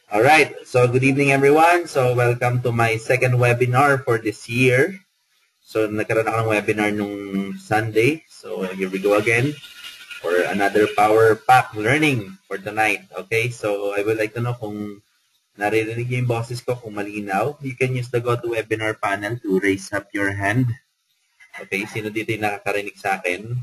All right. So good evening, everyone. So welcome to my second webinar for this year. So nagkaroon ako ng webinar nung Sunday. So here we go again for another Power Pack learning for tonight. Okay. So I would like to know kung naririnig yung boses ko, kung malinaw. You can use the GoToWebinar panel to raise up your hand. Okay. Sino dito yung nakakarinig sa akin?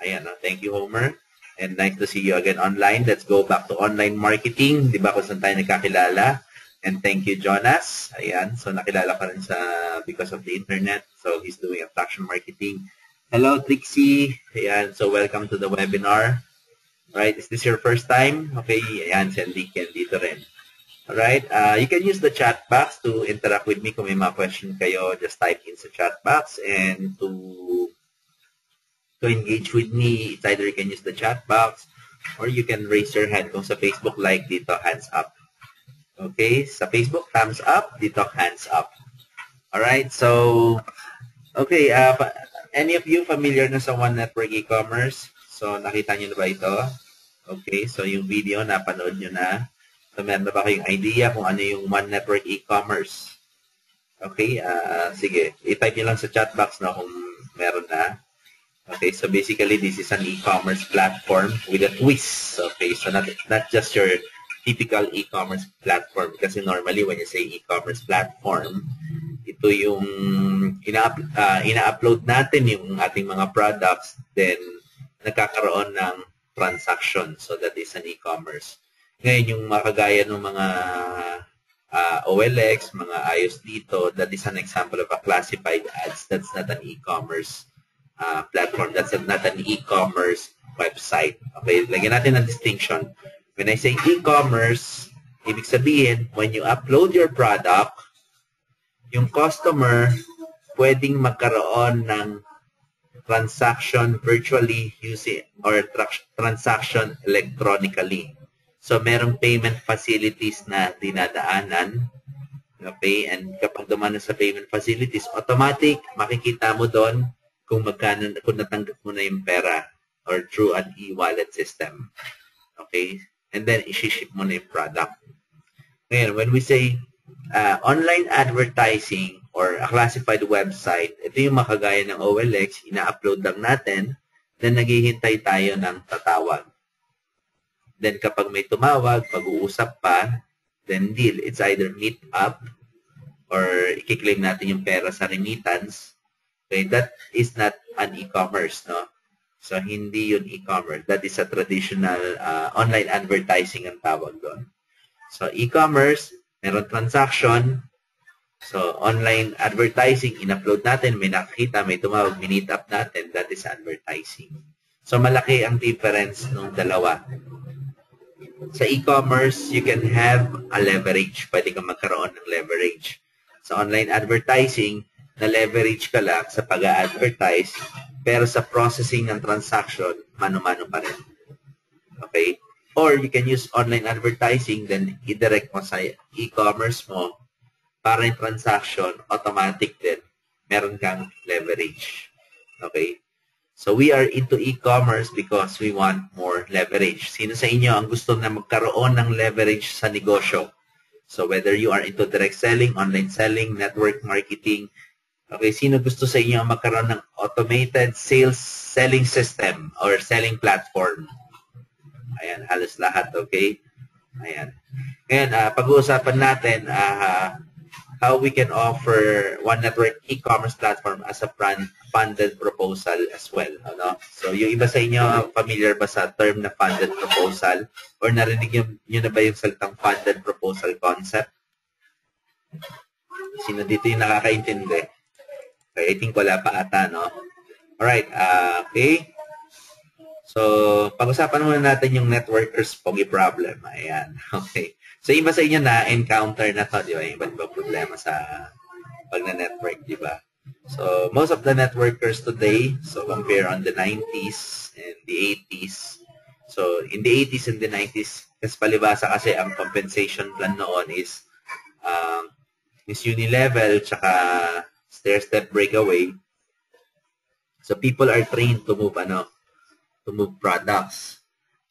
Ayan. Thank you, Homer. And nice to see you again online. Let's go back to online marketing. Di ba kung saan tayo nagkakilala? And thank you, Jonas. Ayan. So, nakilala ka rin sa because of the internet. So, he's doing attraction marketing. Hello, Trixie. Ayan. So, welcome to the webinar. Right. Is this your first time? Okay. Ayan. Si Enrique dito rin. Alright. You can use the chat box to interact with me. Kung may mga question kayo, just type in sa chat box. And to engage with me, it's either you can use the chat box or you can raise your hand. Kung sa Facebook, like dito, hands up. Okay, sa Facebook, thumbs up, dito, hands up. Alright, so, okay, any of you familiar na sa One Network e-commerce? So, nakita nyo na ba ito? Okay, so yung video, napanood nyo na. So, meron na ba kayong idea kung ano yung One Network e-commerce? Okay, sige, i-type nyo lang sa chat box na kung meron na. Okay, so basically this is an e-commerce platform with a twist. Okay, so not just your typical e-commerce platform kasi normally when you say e-commerce platform, ito yung ina-upload natin yung ating mga products, then nagkakaroon ng transaction. So that is an e-commerce. Ngayon yung makagaya ng mga OLX, mga ayos dito, that is an example of a classified ads. That's not an e-commerce platform. That's not an e-commerce website. Okay, lagyan natin ng distinction. When I say e-commerce, ibig sabihin, when you upload your product, yung customer pwedeng magkaroon ng transaction virtually using or transaction electronically. So, merong payment facilities na dinadaanan. Okay, and kapag dumana sa payment facilities, automatic, makikita mo doon kung magkano, kung natanggap mo na yung pera or through an e-wallet system. Okay? And then, isi-ship mo na yung product. Ngayon, when we say online advertising or a classified website, ito yung makagaya ng OLX, ina-upload lang natin, then naghihintay tayo ng tatawag. Then, kapag may tumawag, pag-uusap pa, then deal. It's either meet up or i-claim natin yung pera sa remittance. Okay, that is not an e-commerce, no? So, hindi yun e-commerce. That is a traditional online advertising ang tawag doon. So, e-commerce, meron transaction. So, online advertising, in-upload natin, may nakakita, may tumawag, minit up natin, that is advertising. So, malaki ang difference ng dalawa. Sa e-commerce, you can have a leverage. Pwede kang magkaroon ng leverage. Sa online advertising, na-leverage ka lang sa pag-a-advertise, pero sa processing ng transaction, mano-mano pa rin. Okay? Or you can use online advertising, then i-direct mo sa e-commerce mo, para yung transaction, automatic din, meron kang leverage. Okay? So we are into e-commerce because we want more leverage. Sino sa inyo ang gusto na magkaroon ng leverage sa negosyo? So whether you are into direct selling, online selling, network marketing, okay, sino gusto sa inyo magkaroon ng automated sales selling system or selling platform? Ayan, halos lahat, okay? Ayan. Ngayon, pag-uusapan natin how we can offer One Network e-commerce platform as a funded proposal as well. Ano? So, yung iba sa inyo, familiar ba sa term na funded proposal? Or narinig nyo na ba yung salitang funded proposal concept? Sino dito yung nakakaintindi? Okay, I think wala pa ata, no? Alright, okay. So, pag-usapan muna natin yung networkers pogi problem. Ayan, okay. So, iba sa inyo na-encounter na to, di ba? Yung iba't ibang problema sa pag-network, di ba? So, most of the networkers today, so compare on the 90s and the 80s. So, in the 80s and the 90s, kasi palibasa kasi ang compensation plan noon is unilevel, tsaka stair-step breakaway. So people are trained to move products.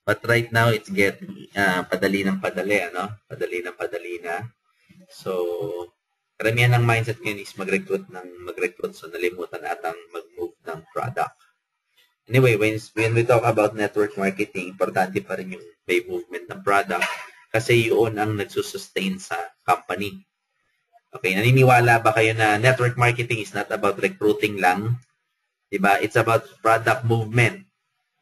But right now, it's getting padali ng padali, ano? Padali ng padali na. So, karamihan ng mindset ngayon is mag-recruit. So, nalimutan atang mag-move ng product. Anyway, when we talk about network marketing, importante pa rin yung may movement ng product kasi yun ang nagsusustain sa company. Okay, naniniwala ba kayo na network marketing is not about recruiting lang? Diba? It's about product movement.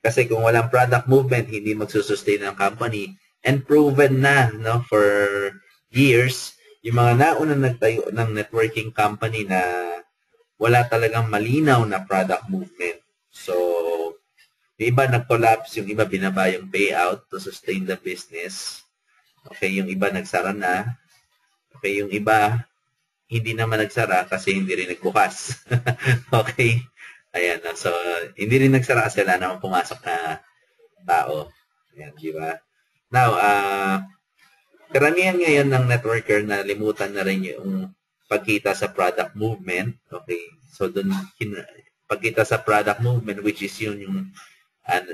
Kasi kung walang product movement, hindi magsusustain ang company. And proven na, no, for years, yung mga nauna nagtayo ng networking company na wala talagang malinaw na product movement. So, yung iba nag-collapse, yung iba binaba yung payout to sustain the business. Okay, yung iba nagsara na. Okay, yung iba hindi naman nagsara kasi hindi rin nagbukas. Okay? Ayan. So, hindi rin nagsara kasi wala naman pumasok na tao. Ayan, di ba? Now, karamihan ngayon ng networker na limutan na rin yung pagkita sa product movement. Okay? So, dun, pagkita sa product movement, which is yun yung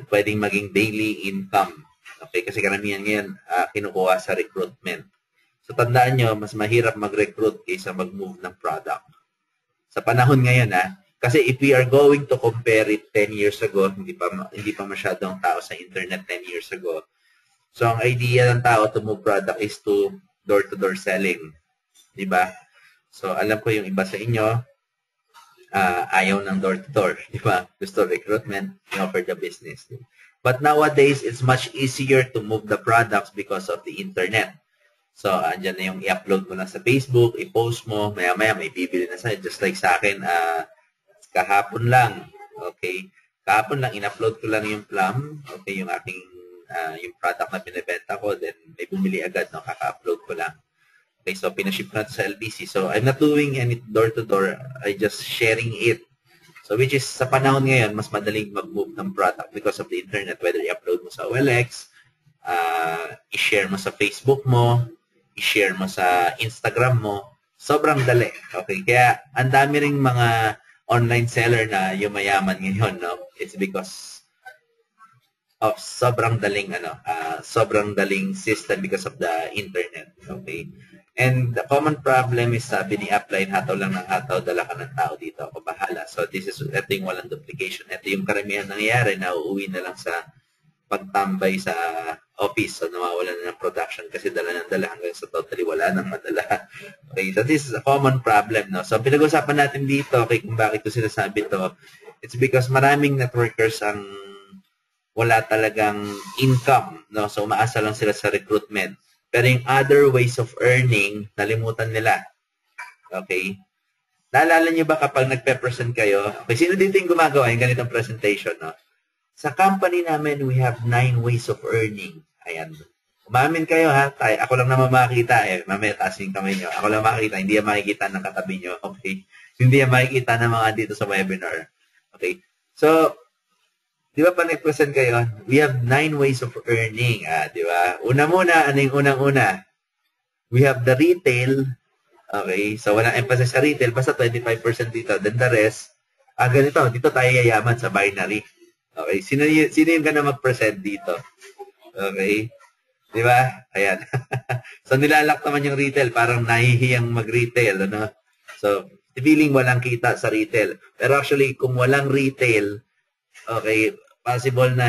pwedeng maging daily income. Okay? Kasi karamihan ngayon kinukuha sa recruitment. So, tandaan nyo, mas mahirap mag-recruit kaysa mag-move ng product. Sa panahon ngayon, kasi if we are going to compare it 10 years ago, hindi pa masyadong tao sa internet 10 years ago. So, ang idea ng tao to move product is to door-to-door selling. Diba? So, alam ko yung iba sa inyo, ayaw ng door-to-door. Diba? Gusto recruitment, offer the business. But nowadays, it's much easier to move the products because of the internet. So, andyan na yung i-upload mo lang sa Facebook, i-post mo, maya-maya may bibili na sa'yo. Just like sa akin, kahapon lang, okay? Kahapon lang, in-upload ko lang yung plum, okay, yung aking, yung product na binibenta ko, then may bumili agad, no? Kaka-upload ko lang. Okay, so pinaship na sa LBC. So, I'm not doing any door-to-door, I just sharing it. So, which is, sa panahon ngayon, mas madaling mag-move ng product because of the internet, whether i-upload mo sa OLX, i-share mo sa Facebook mo, i-share mo sa Instagram mo, sobrang dali. Okay? Kaya, ang dami ring mga online seller na yumayaman ngayon, no? It's because of sobrang daling, sobrang daling system because of the internet. Okay? And the common problem is, bini-apply, hataw lang ng hataw, dala ka ng tao dito, ako bahala. So, ito yung walang duplication. Ito yung karamihan nangyayari na uuwi na lang sa pagtambay sa office. So, nawawala na ng production kasi dala hanggang sa totally wala nang madala. Okay, so this is a common problem, no? So, pinag-usapan natin dito, okay, kung bakit ko sinasabi to, it's because maraming networkers ang wala talagang income, no? So, umaasa lang sila sa recruitment. Pero yung other ways of earning, nalimutan nila. Okay? Naalala nyo ba kapag nagpe-present kayo, okay, sino dito yung gumagawa yung ganitong presentation, no? Sa company namin, we have 9 ways of earning. Ayan. Umamin kayo, ha? Ako lang naman makikita, mamaya taas yung kamay nyo. Ako lang makikita, hindi yan makikita ng katabi nyo. Okay? Hindi yan makikita ng mga dito sa webinar. Okay? So, di ba pa nag-present kayo? We have 9 ways of earning. Di ba? Una muna, ano yung unang-una? We have the retail. Okay? So, walang emphasis sa retail. Basta 25% dito. Then the rest, ganito. Dito tayo yayaman sa binary. Okay? Sino yung gana mag-present dito? Okay? Di ba? Ayan. So, nilalak naman yung retail. Parang nahihiyang mag-retail. Ano? So, feeling walang kita sa retail. Pero actually, kung walang retail, okay, possible na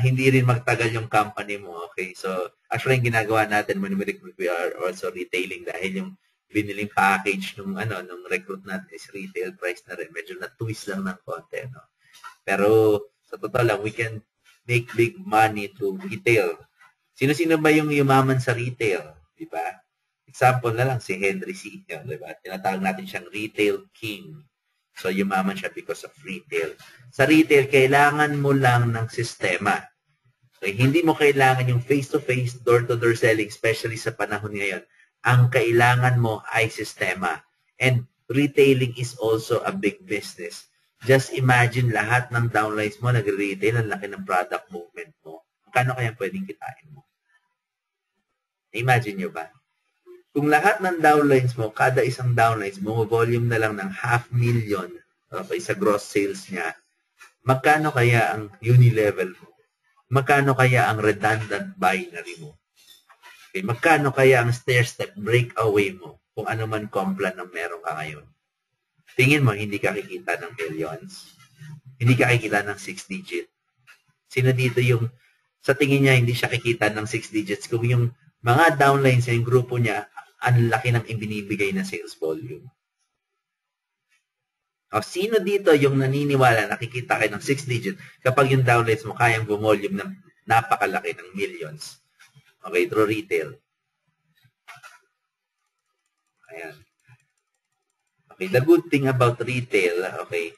hindi rin magtagal yung company mo. Okay? So, actually, yung ginagawa natin when we are also retailing dahil yung biniling package nung recruit natin is retail price na rin. Medyo na-twist lang ng konti. No? Pero, sa totoo lang, we can make big money to retail. Sino-sino ba yung yumaman sa retail? Diba? Example na lang, si Henry C. Diba? Tinatawag natin siyang retail king. So, yumaman siya because of retail. Sa retail, kailangan mo lang ng sistema. Okay? Hindi mo kailangan yung face-to-face, door-to-door selling, especially sa panahon ngayon. Ang kailangan mo ay sistema. And retailing is also a big business. Just imagine lahat ng downlines mo nag-retail, ang laki ng product movement mo. Kano kaya pwedeng kitain mo? Imagine nyo ba? Kung lahat ng downlines mo, kada isang downlines mo, volume na lang ng 500,000 okay, sa gross sales niya, magkano kaya ang unilevel mo? magkano kaya ang redundant binary mo? Okay, magkano kaya ang stair-step breakaway mo kung ano man complan ang meron ka ngayon? Tingin mo, hindi ka kikita ng millions? Hindi ka kikita ng 6 digit? Sino dito yung, sa tingin niya, hindi siya kikita ng 6 digits kung yung mga downlines sa yung grupo niya, ang laki ng ibinibigay na sales volume? O, sino dito yung naniniwala nakikita kayo ng 6 digit kapag yung downlines mo kayang volume ng napakalaki ng millions? Okay, through retail. Ayan. Okay, the good thing about retail, okay,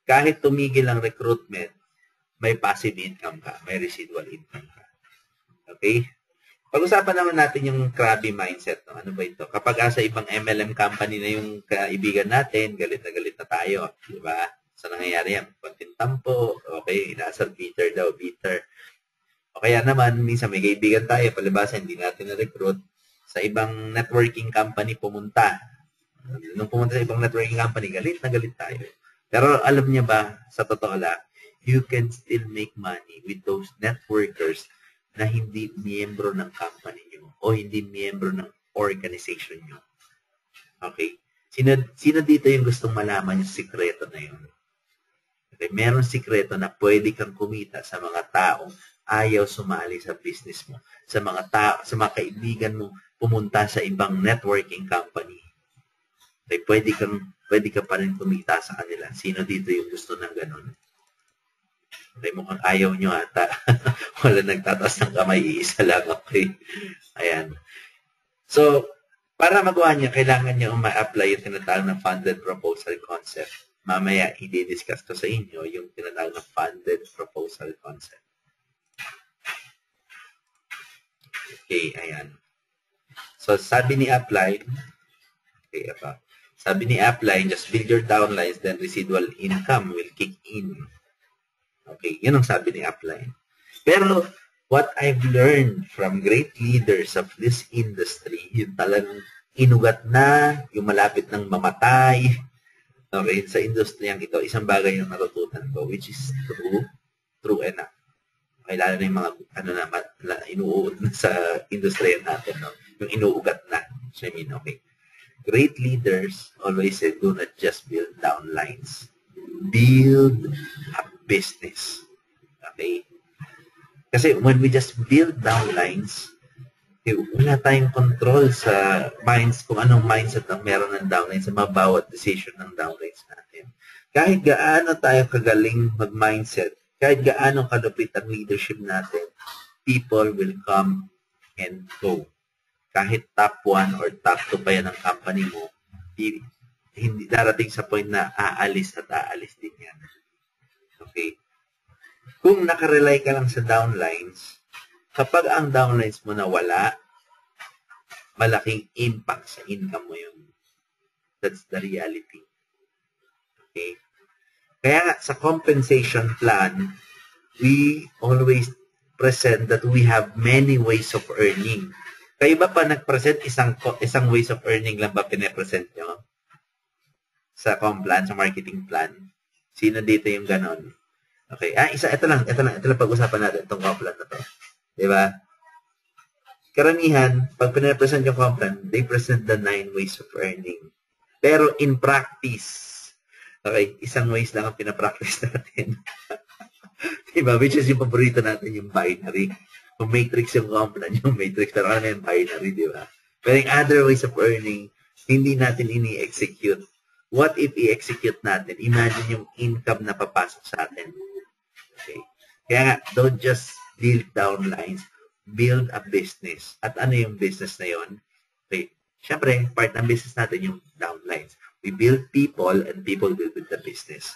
kahit tumigil ang recruitment, may passive income ka, may residual income ka. Okay? Pag-usapan naman natin yung crabby mindset. No? Ano ba ito? Kapag sa ibang MLM company na yung kaibigan natin, galit na tayo. Diba? So, nangyayari yan. Konting tampo. Okay, inasal, bitter daw, bitter. O kaya naman, minsan may kaibigan tayo, palibasa, hindi natin na-recruit. Sa ibang networking company pumunta. Nung pumunta sa ibang networking company, galit na galit tayo. Pero alam niya ba, sa totoo lang, you can still make money with those networkers na hindi miyembro ng company nyo o hindi miyembro ng organization nyo. Okay? Sino dito yung gustong malaman yung sikreto na yun? Okay? Meron sikreto na pwede kang kumita sa mga taong ayaw sumali sa business mo. Sa mga kaibigan mo pumunta sa ibang networking company. Okay? Pwede ka pa rin kumita sa kanila. Sino dito yung gusto ng ganun? Okay, mukhang ayaw nyo ata. Wala nagtataas ng kamay, iisa lang. Okay. Ayan. So, para magawa niya, kailangan niya ma-apply yung tinatawag na funded proposal concept. Mamaya, i-discuss ko sa inyo yung tinatawag na funded proposal concept. Okay, ayan. So, sabi ni Upline, okay, sabi ni Upline, just build your downlines, then residual income will kick in. Okay, yun ang sabi ni Upline. Pero, what I've learned from great leaders of this industry, yung talagang inugat na, yung malapit ng mamatay, okay, sa industriyang ito, isang bagay yung natutunan ko, which is true enough. Okay, lalo na yung mga, inuuot na sa industriya natin, no? Yung inuugat na. So, I mean, okay. Great leaders always say, do not just build downlines. Build a business. Okay? Kasi when we just build downlines, wala tayong control sa minds, kung anong mindset ang meron ng downlines, sa mga bawat decision ng downlines natin. Kahit gaano tayo kagaling mag-mindset, kahit gaano kalupit ang leadership natin, people will come and go. Kahit top 1 or top 2 pa yan ng company mo, hindi darating sa point na aalis din yan. Okay? Kung nakarely ka lang sa downlines, kapag ang downlines mo nawala, malaking impact sa income mo yun. That's the reality. Okay? Kaya nga, sa compensation plan, we always present that we have many ways of earning. Kayo ba pa nag-present isang ways of earning lang ba pinapresent nyo? Sa comp plan, sa marketing plan? Sino dito yung ganon? Okay. Ito lang pag-usapan natin itong comp plan na to. Diba? Karamihan, pag pinapresent yung comp plan, they present the 9 ways of earning. Pero in practice, okay, isang ways lang ang pinapractice natin. Diba? Which is yung paborito natin, yung binary. Kung matrix yung comp plan, yung matrix, pero ano yung binary, diba? Pero yung other ways of earning, hindi natin ini-execute. What if i-execute natin? Imagine yung income na papasok sa atin. Okay. Kaya nga, don't just build downlines. Build a business. At ano yung business na yon? Okay. Siyempre, part ng business natin yung downlines. We build people and people will build the business.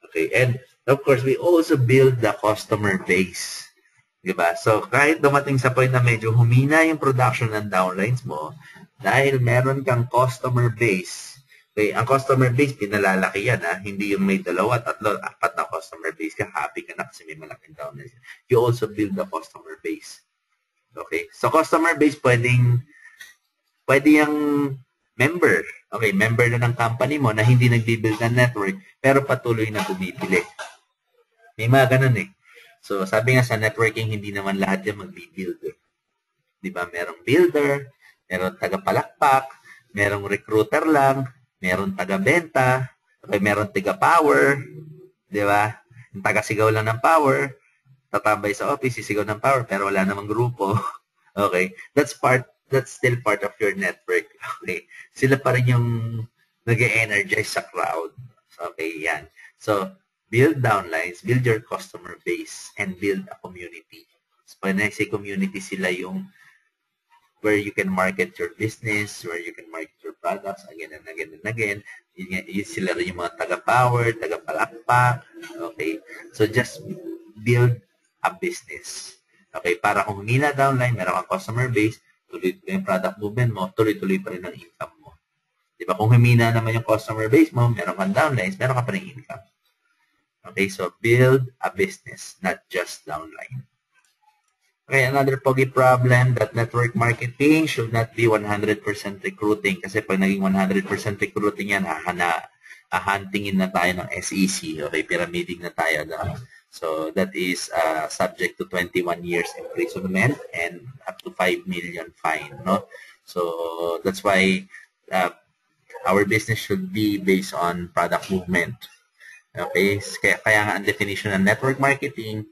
Okay. And of course, we also build the customer base. Diba? So, kahit dumating sa point na medyo humina yung production ng downlines mo, dahil meron kang customer base. Okay, ang customer base, pinalalaki yan, ha? Hindi yung may 2, 3, 4 na customer base ka, happy ka na kasi may malaking downlines. You also build the customer base. Okay, so customer base, pwede yung member. Okay, member na ng company mo na hindi nagbibuild ng network, pero patuloy na bumibili. May mga ganun eh. So, sabi nga sa networking, hindi naman lahat yan mag-build. Di ba? Merong builder, merong taga-palakpak, merong recruiter lang, merong taga-benta, okay, merong taga-power, di ba? Yung taga-sigaw lang ng power, tatambay sa office, sisigaw ng power, pero wala namang grupo. Okay? That's still part of your network. Okay? Sila pa rin yung nag-energize sa crowd. Okay, yan. So, build downlines, build your customer base, and build a community. So, when I say community, sila yung where you can market your business, where you can market your products again and again and again. Yun sila rin yung mga taga-power, taga-palakpak. Okay? So, just build a business. Okay? Para kung humina downline, meron kang customer base, tuloy-tuloy yung product movement mo, tuloy-tuloy pa rin ang income mo. Diba? Kung humina naman yung customer base mo, meron kang downlines, meron ka pa rin income. Okay? So, build a business, not just downline. Okay, another pogi problem that network marketing should not be 100% recruiting. Kasi pag naging 100% recruiting yan, huntingin na tayo ng SEC. Okay, pyramiding na tayo. So, that is subject to 21 years imprisonment and up to 5 million fine. No? So, that's why our business should be based on product movement. Okay, kaya nga ang definition ng network marketing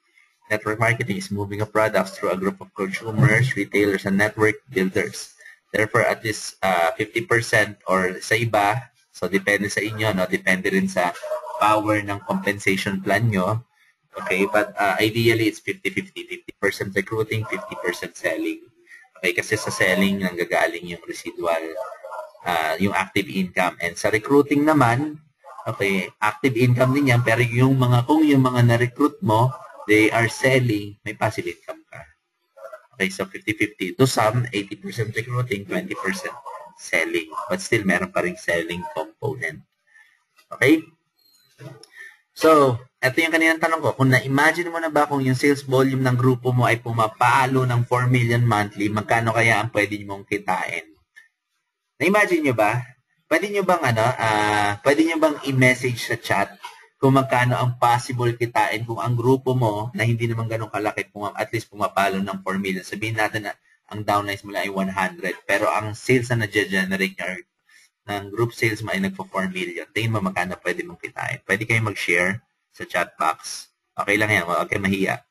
is moving of products through a group of consumers, retailers, and network builders. Therefore, at least 50% or sa iba, so depende sa inyo, no? Depende rin sa power ng compensation plan nyo. Okay, but ideally, it's 50-50. 50% recruiting, 50% selling. Okay, kasi sa selling, nanggagaling yung residual, yung active income. And sa recruiting naman, okay, active income din yan, pero kung yung mga na-recruit mo, they are selling, may passive income ka. Okay, so 50-50. To some, 80% recruiting, 20% selling. But still, meron pa rin selling component. Okay? So, ito yung kaninang tanong ko. Kung na-imagine mo na ba kung yung sales volume ng grupo mo ay pumapalo ng 4 million monthly, magkano kaya ang pwede mong kitain? Na-imagine nyo ba? Pwede nyo bang i-message sa chat kung magkano ang possible kitain kung ang grupo mo na hindi naman ganun kalaki, at least pumapalo ng 4 million. Sabihin natin na ang downlines mo lang ay 100, pero ang sales na na-generate ng group sales mo ay nagpo-4 million. Tingin mo magkano pwede mong kitain. Pwede kayo mag-share sa chat box. Okay lang yan. Huwag kayo mahiya.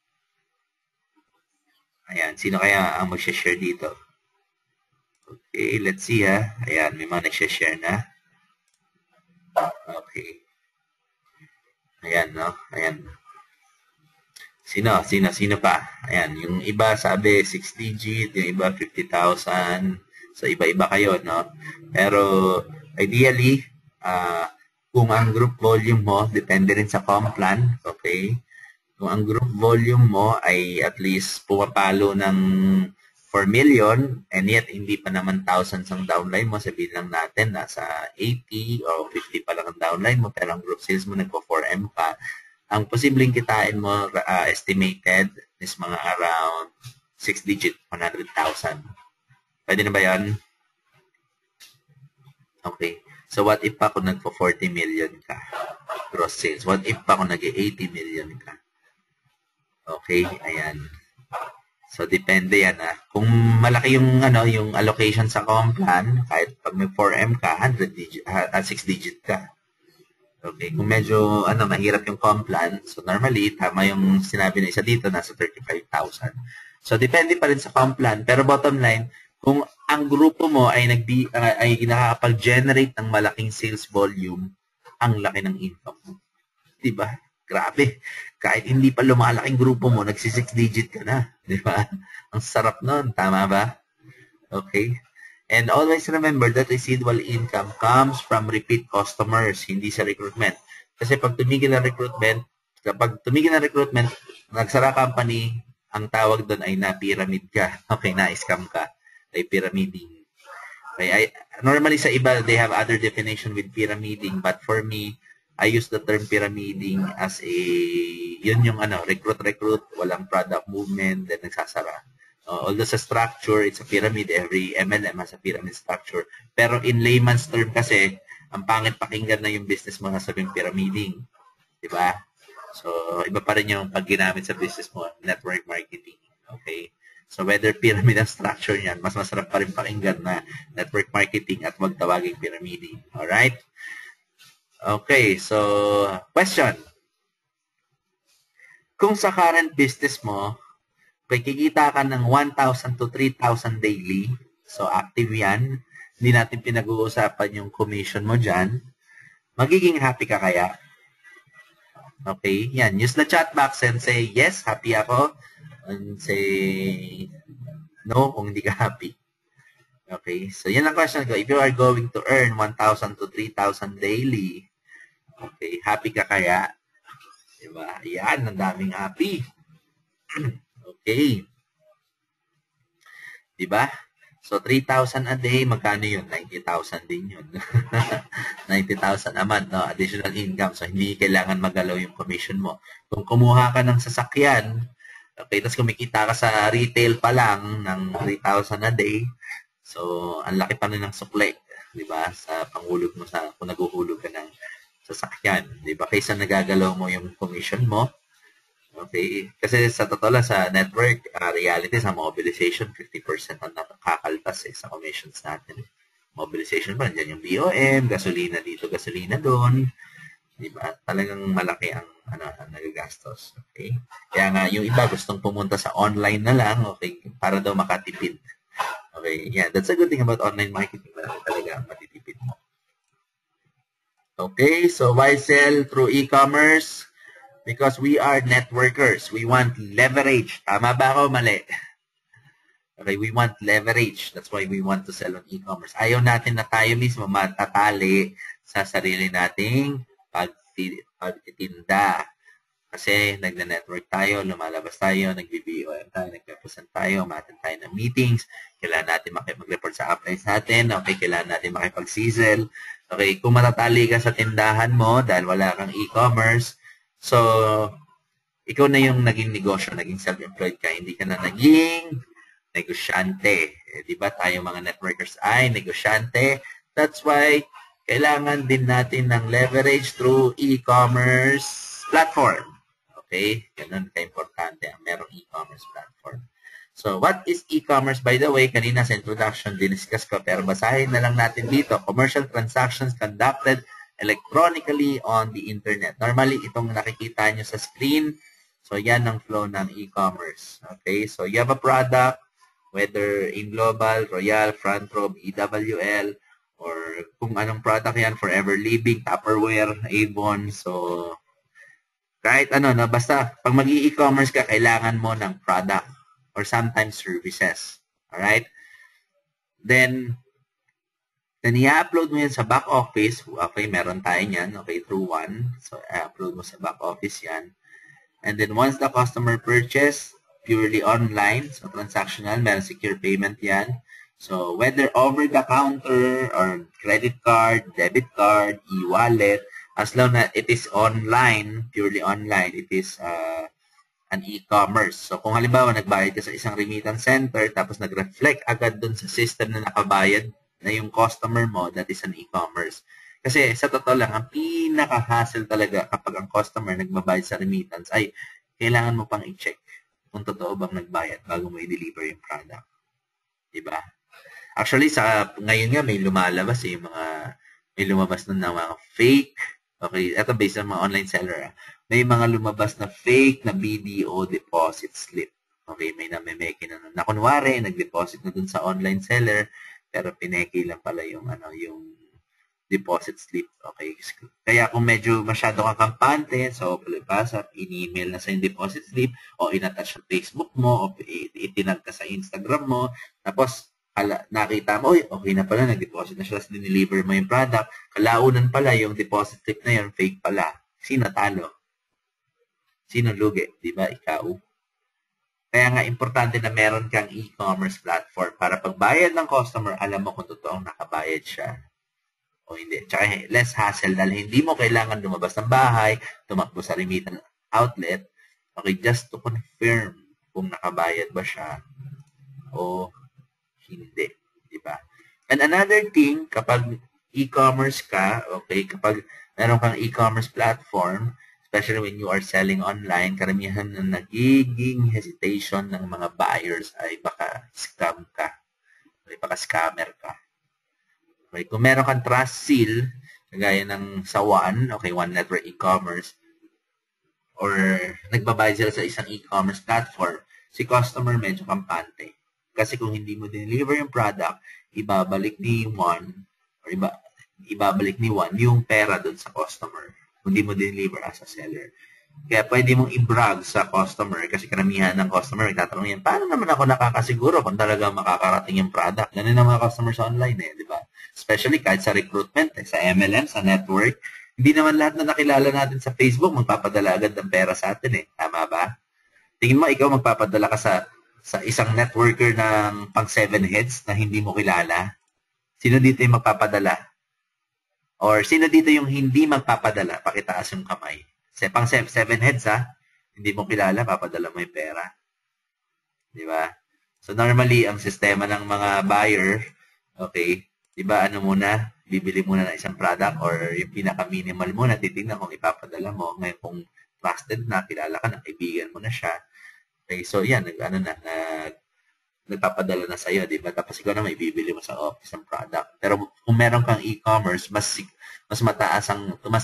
Ayan. Sino kaya ang mag-share dito? Okay. Let's see ha. Ayan. May mga nag-share na. Okay. Ayan, no? Ayan. Sino pa? Ayan, yung iba sabi 6 digit, yung iba 50,000. So, iba-iba kayo, no? Pero, ideally, kung ang group volume mo, depende rin sa complan, okay? Kung ang group volume mo ay at least pumapalo ng 4 million, and yet hindi pa naman thousands ang downline mo, sabihin lang natin, nasa 80 o 50 pa lang ang downline mo, pero ang group sales mo nagpo-4M pa, ang posibleng kitain mo estimated is mga around 6 digit, 100,000. Pwede na ba yan? Okay. So, what if pa kung nagpo-40 million ka? Gross sales. What if pa kung nag-80 million ka? Okay, ayan. So, depende yan. Kung malaki yung allocation sa complan, kahit pag may 4M ka, 100 digit, 6 digit ka. Okay, kung medyo mahirap yung complan, so normally, tama yung sinabi na isa dito, nasa 35,000. So, depende pa rin sa complan. Pero bottom line, kung ang grupo mo ay nakakapag-generate ng malaking sales volume, ang laki ng income mo. Diba? Grabe. Kahit hindi pa lumalaking grupo mo, nagsi-6 digit ka na. Di ba? Ang sarap nun. Tama ba? Okay. And always remember that residual income comes from repeat customers, hindi sa recruitment. Kasi pag tumigil ang recruitment, nagsara company, ang tawag doon ay na-pyramid ka. Okay, na-scam ka. Ay pyramiding. Okay, normally sa iba, they have other definition with pyramiding, but for me, I use the term pyramiding as yun yung recruit, walang product movement, then nagsasara. Although sa structure, it's a pyramid, every MLM has a pyramid structure. Pero in layman's term kasi, ang pangit pakinggan na yung business mo na sabing pyramiding. Diba? So, iba pa rin yung pag ginamit sa business mo, network marketing. Okay? So, whether pyramid ang structure niyan, mas masarap pa rin pakinggan na network marketing at wag tawaging pyramid. Alright? Okay, so, question. Kung sa current business mo, kikita ka ng 1,000 to 3,000 daily, so active yan, hindi natin pinag-uusapan yung commission mo dyan, magiging happy ka kaya? Okay, yan. Use the chat box and say, yes, happy ako. And say, no, kung hindi ka happy. Okay, so yan ang question ko. If you are going to earn 1,000 to 3,000 daily, okay, happy ka kaya? Diba? Yan, ang daming happy. Okay. Diba? So, 3,000 a day, magkano yun? 90,000 din yun. 90,000 a month, no? Additional income. So, hindi kailangan magalaw yung commission mo. Kung kumuha ka ng sasakyan, okay, tapos kumikita ka sa retail pa lang ng 3,000 a day, so, ang laki pa rin ng supply, di ba? Sa panghulog mo, kung naguhulog ka ng sasakyan, di ba? Kaysa nagagalaw mo yung commission mo, okay. Kasi sa totoo lang, sa network, reality, sa mobilization, 50% ang nakakaltas sa commissions natin. Mobilization pa, nandiyan yung BOM, gasolina dito, gasolina doon. Diba? Talagang malaki ang nagagastos. Okay? Kaya nga, yung iba gustong pumunta sa online na lang, okay, para daw makatipid. Okay, yeah, that's a good thing about online marketing. Malaki talaga ang matitipid mo. Okay, so why sell through e-commerce? Because we are networkers. We want leverage. Tama ba ako? Mali. Okay, we want leverage. That's why we want to sell on e-commerce. Ayaw natin na tayo mismo matatali sa sarili nating pagtitinda. Kasi nagne-network tayo, lumalabas tayo, nag-BBOM tayo, nag-represent tayo, umattend tayo ng meetings, kailangan natin mag-report sa uplines natin, okay, kailangan natin makipag-sizzle. Okay, kung matatali ka sa tindahan mo dahil wala kang e-commerce, so, ikaw na yung naging negosyo, naging self-employed ka, hindi ka na naging negosyante. Di ba tayo mga networkers ay negosyante? That's why, kailangan din natin ng leverage through e-commerce platform. Okay? Ganun ka-importante ang merong e-commerce platform. So, what is e-commerce? By the way, kanina sa introduction, diniscuss ko, pero basahin na lang natin dito. Commercial transactions conducted electronically on the internet. Normally, itong nakikita nyo sa screen, so yan ang flow ng e-commerce. Okay? So, you have a product, whether in Global, Royal, Front Row, EWL, or kung anong product yan, Forever Living, Tupperware, Avon. So, kahit ano, no, basta pag mag-e-commerce ka, kailangan mo ng product or sometimes services. Alright? Then i-upload mo yan sa back office. Okay, meron tayo yan. Okay, through one. So, i-upload mo sa back office yan. And then once the customer purchase, purely online, so transactional, meron secure payment yan. So, whether over-the-counter or credit card, debit card, e-wallet, as long as it is online, purely online, it is an e-commerce. So, kung halimbawa, nagbayad ka sa isang remittance center, tapos nag-reflect agad dun sa system na nakabayad na yung customer mo, that is an e-commerce. Kasi sa totoo lang, ang pinaka-hassle talaga kapag ang customer nagbabayad sa remittance ay kailangan mo pang i-check kung totoo bang nagbayad bago mo i-deliver yung product. Diba? Actually, ngayon nga may lumalabas yung may lumabas na mga fake. Okay, ito based on mga online seller. May mga lumabas na fake na BDO deposit slip. Okay, may namemeke na kunwari, nag-deposit na dun sa online seller, pero pineke lang pala yung deposit slip. Okay, kaya kung medyo masyado kang kampante, so palibasa, in-email na sa yung deposit slip, o in-attach sa Facebook mo, o itinag ka sa Instagram mo, tapos nakita mo, okay na pala, nag-deposit na siya, dineliver mo yung product, kalaunan pala yung deposit slip na yun, fake pala. Sino talo? Sino lugi? Diba? Ikaw. Kaya nga, importante na meron kang e-commerce platform para pagbayad ng customer, alam mo kung totoong nakabayad siya o hindi. Tsaka less hassle dahil hindi mo kailangan lumabas ng bahay, tumakbo sa remittance outlet, okay, just to confirm kung nakabayad ba siya o hindi, di ba? And another thing, kapag e-commerce ka, okay, kapag meron kang e-commerce platform, especially when you are selling online, karamihan na nagiging hesitation ng mga buyers ay baka scam ka. Ay baka scammer ka. Okay, kung meron kang trust seal, kagaya ng sa One Network e-commerce, or nagbabayad sila sa isang e-commerce platform, si customer medyo kampante. Kasi kung hindi mo deliver yung product, ibabalik ni One, or ibabalik ni One yung pera doon sa customer. Kung hindi mo deliver as a seller. Kaya pwede mong i-brag sa customer kasi karamihan ng customer nagtatanong yan, paano naman ako nakakasiguro kung talaga makakarating yung product? Ganun ang mga customers online di ba? Especially kahit sa recruitment, sa MLM, sa network, hindi naman lahat na nakilala natin sa Facebook magpapadala agad ng pera sa atin Tama ba? Tingin mo, ikaw magpapadala ka sa isang networker ng pang 7 heads na hindi mo kilala? Sino dito yung magpapadala? Or sino dito yung hindi magpapadala? Pakitaas yung kamay. Pang 7 heads hindi mo kilala, papadala mo yung pera. Di ba? So normally, ang sistema ng mga buyer, di ba, bibili muna ng isang product or yung pinaka-minimal muna, titignan kung ipapadala mo. Ngayon kung trusted na, kilala ka na, kaibigan mo na siya. Okay, so yan, nagpapadala na sa'yo, di ba? Tapos ikaw na may bibili mo sa office ng product. Pero kung meron kang e-commerce, mas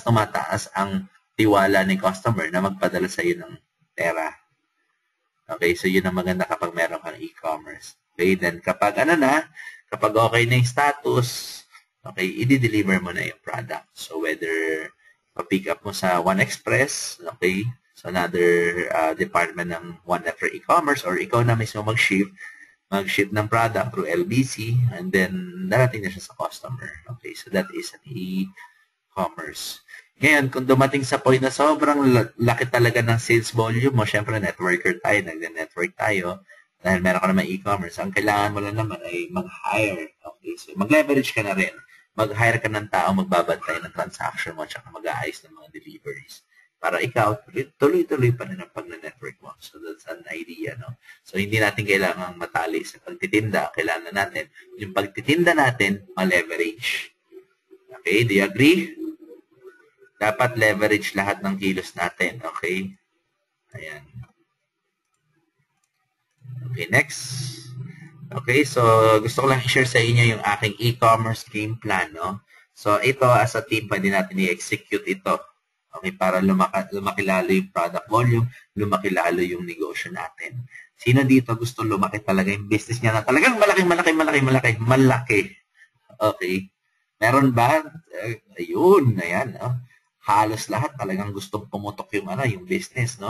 tumataas ang tiwala ni customer na magpadala sa iyo ng pera. Okay, so yun ang maganda kapag meron kang e-commerce. Okay, then kapag kapag okay na yung status, i-deliver mo na yung product. So whether pa-pick up mo sa One Express, so another department ng One Network e-commerce, or ikaw na mismo mag-ship ng product through LBC, and then darating na siya sa customer. Okay, so that is an e-commerce. Ngayon, kung dumating sa point na sobrang laki talaga ng sales volume mo, syempre networker tayo, nag-network tayo, dahil meron ka naman e-commerce, ang kailangan mo lang naman ay mag-hire. Okay, so mag-leverage ka na rin. Mag-hire ka ng tao, magbabantay ng transaction mo, tsaka mag-aayos ng mga deliveries. Para ikaw, tuloy-tuloy pa rin ang pag-network mo. So that's an idea, So hindi natin kailangang matali sa pagtitinda. Kailangan natin, yung pagtitinda natin, ma-leverage. Okay, do you agree? Dapat leverage lahat ng kilos natin. Okay? Ayan. Okay, next. Okay, so gusto ko lang i-share sa inyo yung aking e-commerce game plan, So ito, as a team, pwede natin i-execute ito. Okay, para lumaki lalo yung product volume, lumaki lalo yung negosyo natin. Sino dito gusto lumaki talaga yung business niya na talagang malaki? Okay. Meron ba? Ayun, ayan, halos lahat talagang gustong pumutok yung business,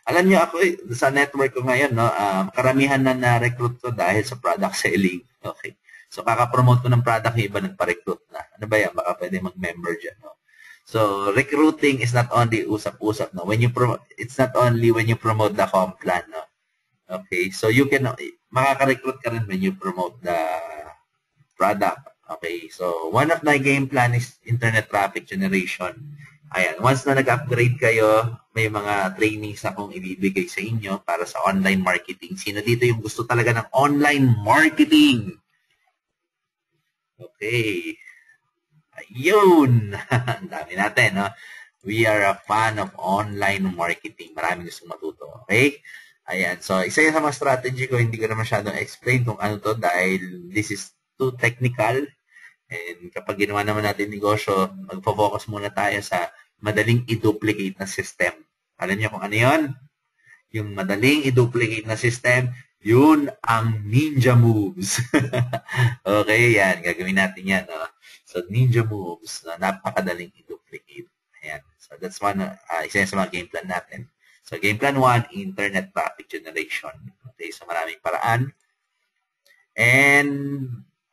Alam niyo ako sa network ko ngayon, karamihan na na-recruit ko dahil sa product selling. Okay. So kaka-promote ko ng product, yung iba nagpa-recruit na. Ano ba yan? Baka pwede mag-member dyan, So recruiting is not only usap-usap, it's not only when you promote the comp plan, Okay. So you can makaka-recruit ka rin when you promote the product. Okay. So one of my game plan is internet traffic generation. Ayan, once na nag-upgrade kayo, may mga trainings akong ibibigay sa inyo para sa online marketing. Sino dito yung gusto talaga ng online marketing? Okay. Ayun. Ang dami natin, We are a fan of online marketing. Maraming gusto matuto. Okay? Ayan. So, isa yung sa mga strategy ko, hindi ko na masyadong explain kung ano to dahil this is too technical. And kapag ginawa naman natin negosyo, magpo-focus muna tayo sa madaling i-duplicate na system. Alam niyo kung ano yun? Yung madaling i-duplicate na system, yun ang ninja moves. Okay, yan. Gagawin natin yan. So, ninja moves na napakadaling i-duplicate. Ayan. So, that's one, isa sa mga game plan natin. So, game plan 1, internet traffic generation. Okay, so maraming paraan. And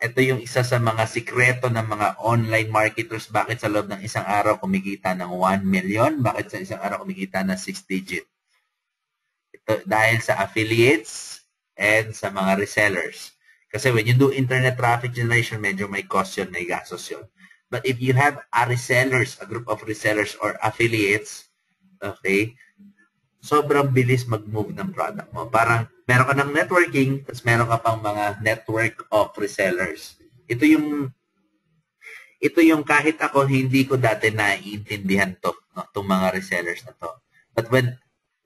ito yung isa sa mga sikreto ng mga online marketers. Bakit sa loob ng isang araw kumikita ng 1 million? Bakit sa isang araw kumikita ng 6 digit? Ito, dahil sa affiliates and sa mga resellers. Kasi when you do internet traffic generation, medyo may cost yun, may gastos yun. But if you have a group of resellers or affiliates, okay, sobrang bilis mag-move ng product mo. Parang meron ka ng networking, tapos meron ka pang mga network of resellers. Ito ito yung kahit ako, hindi ko dati naiintindihan to, no, itong mga resellers na to. But when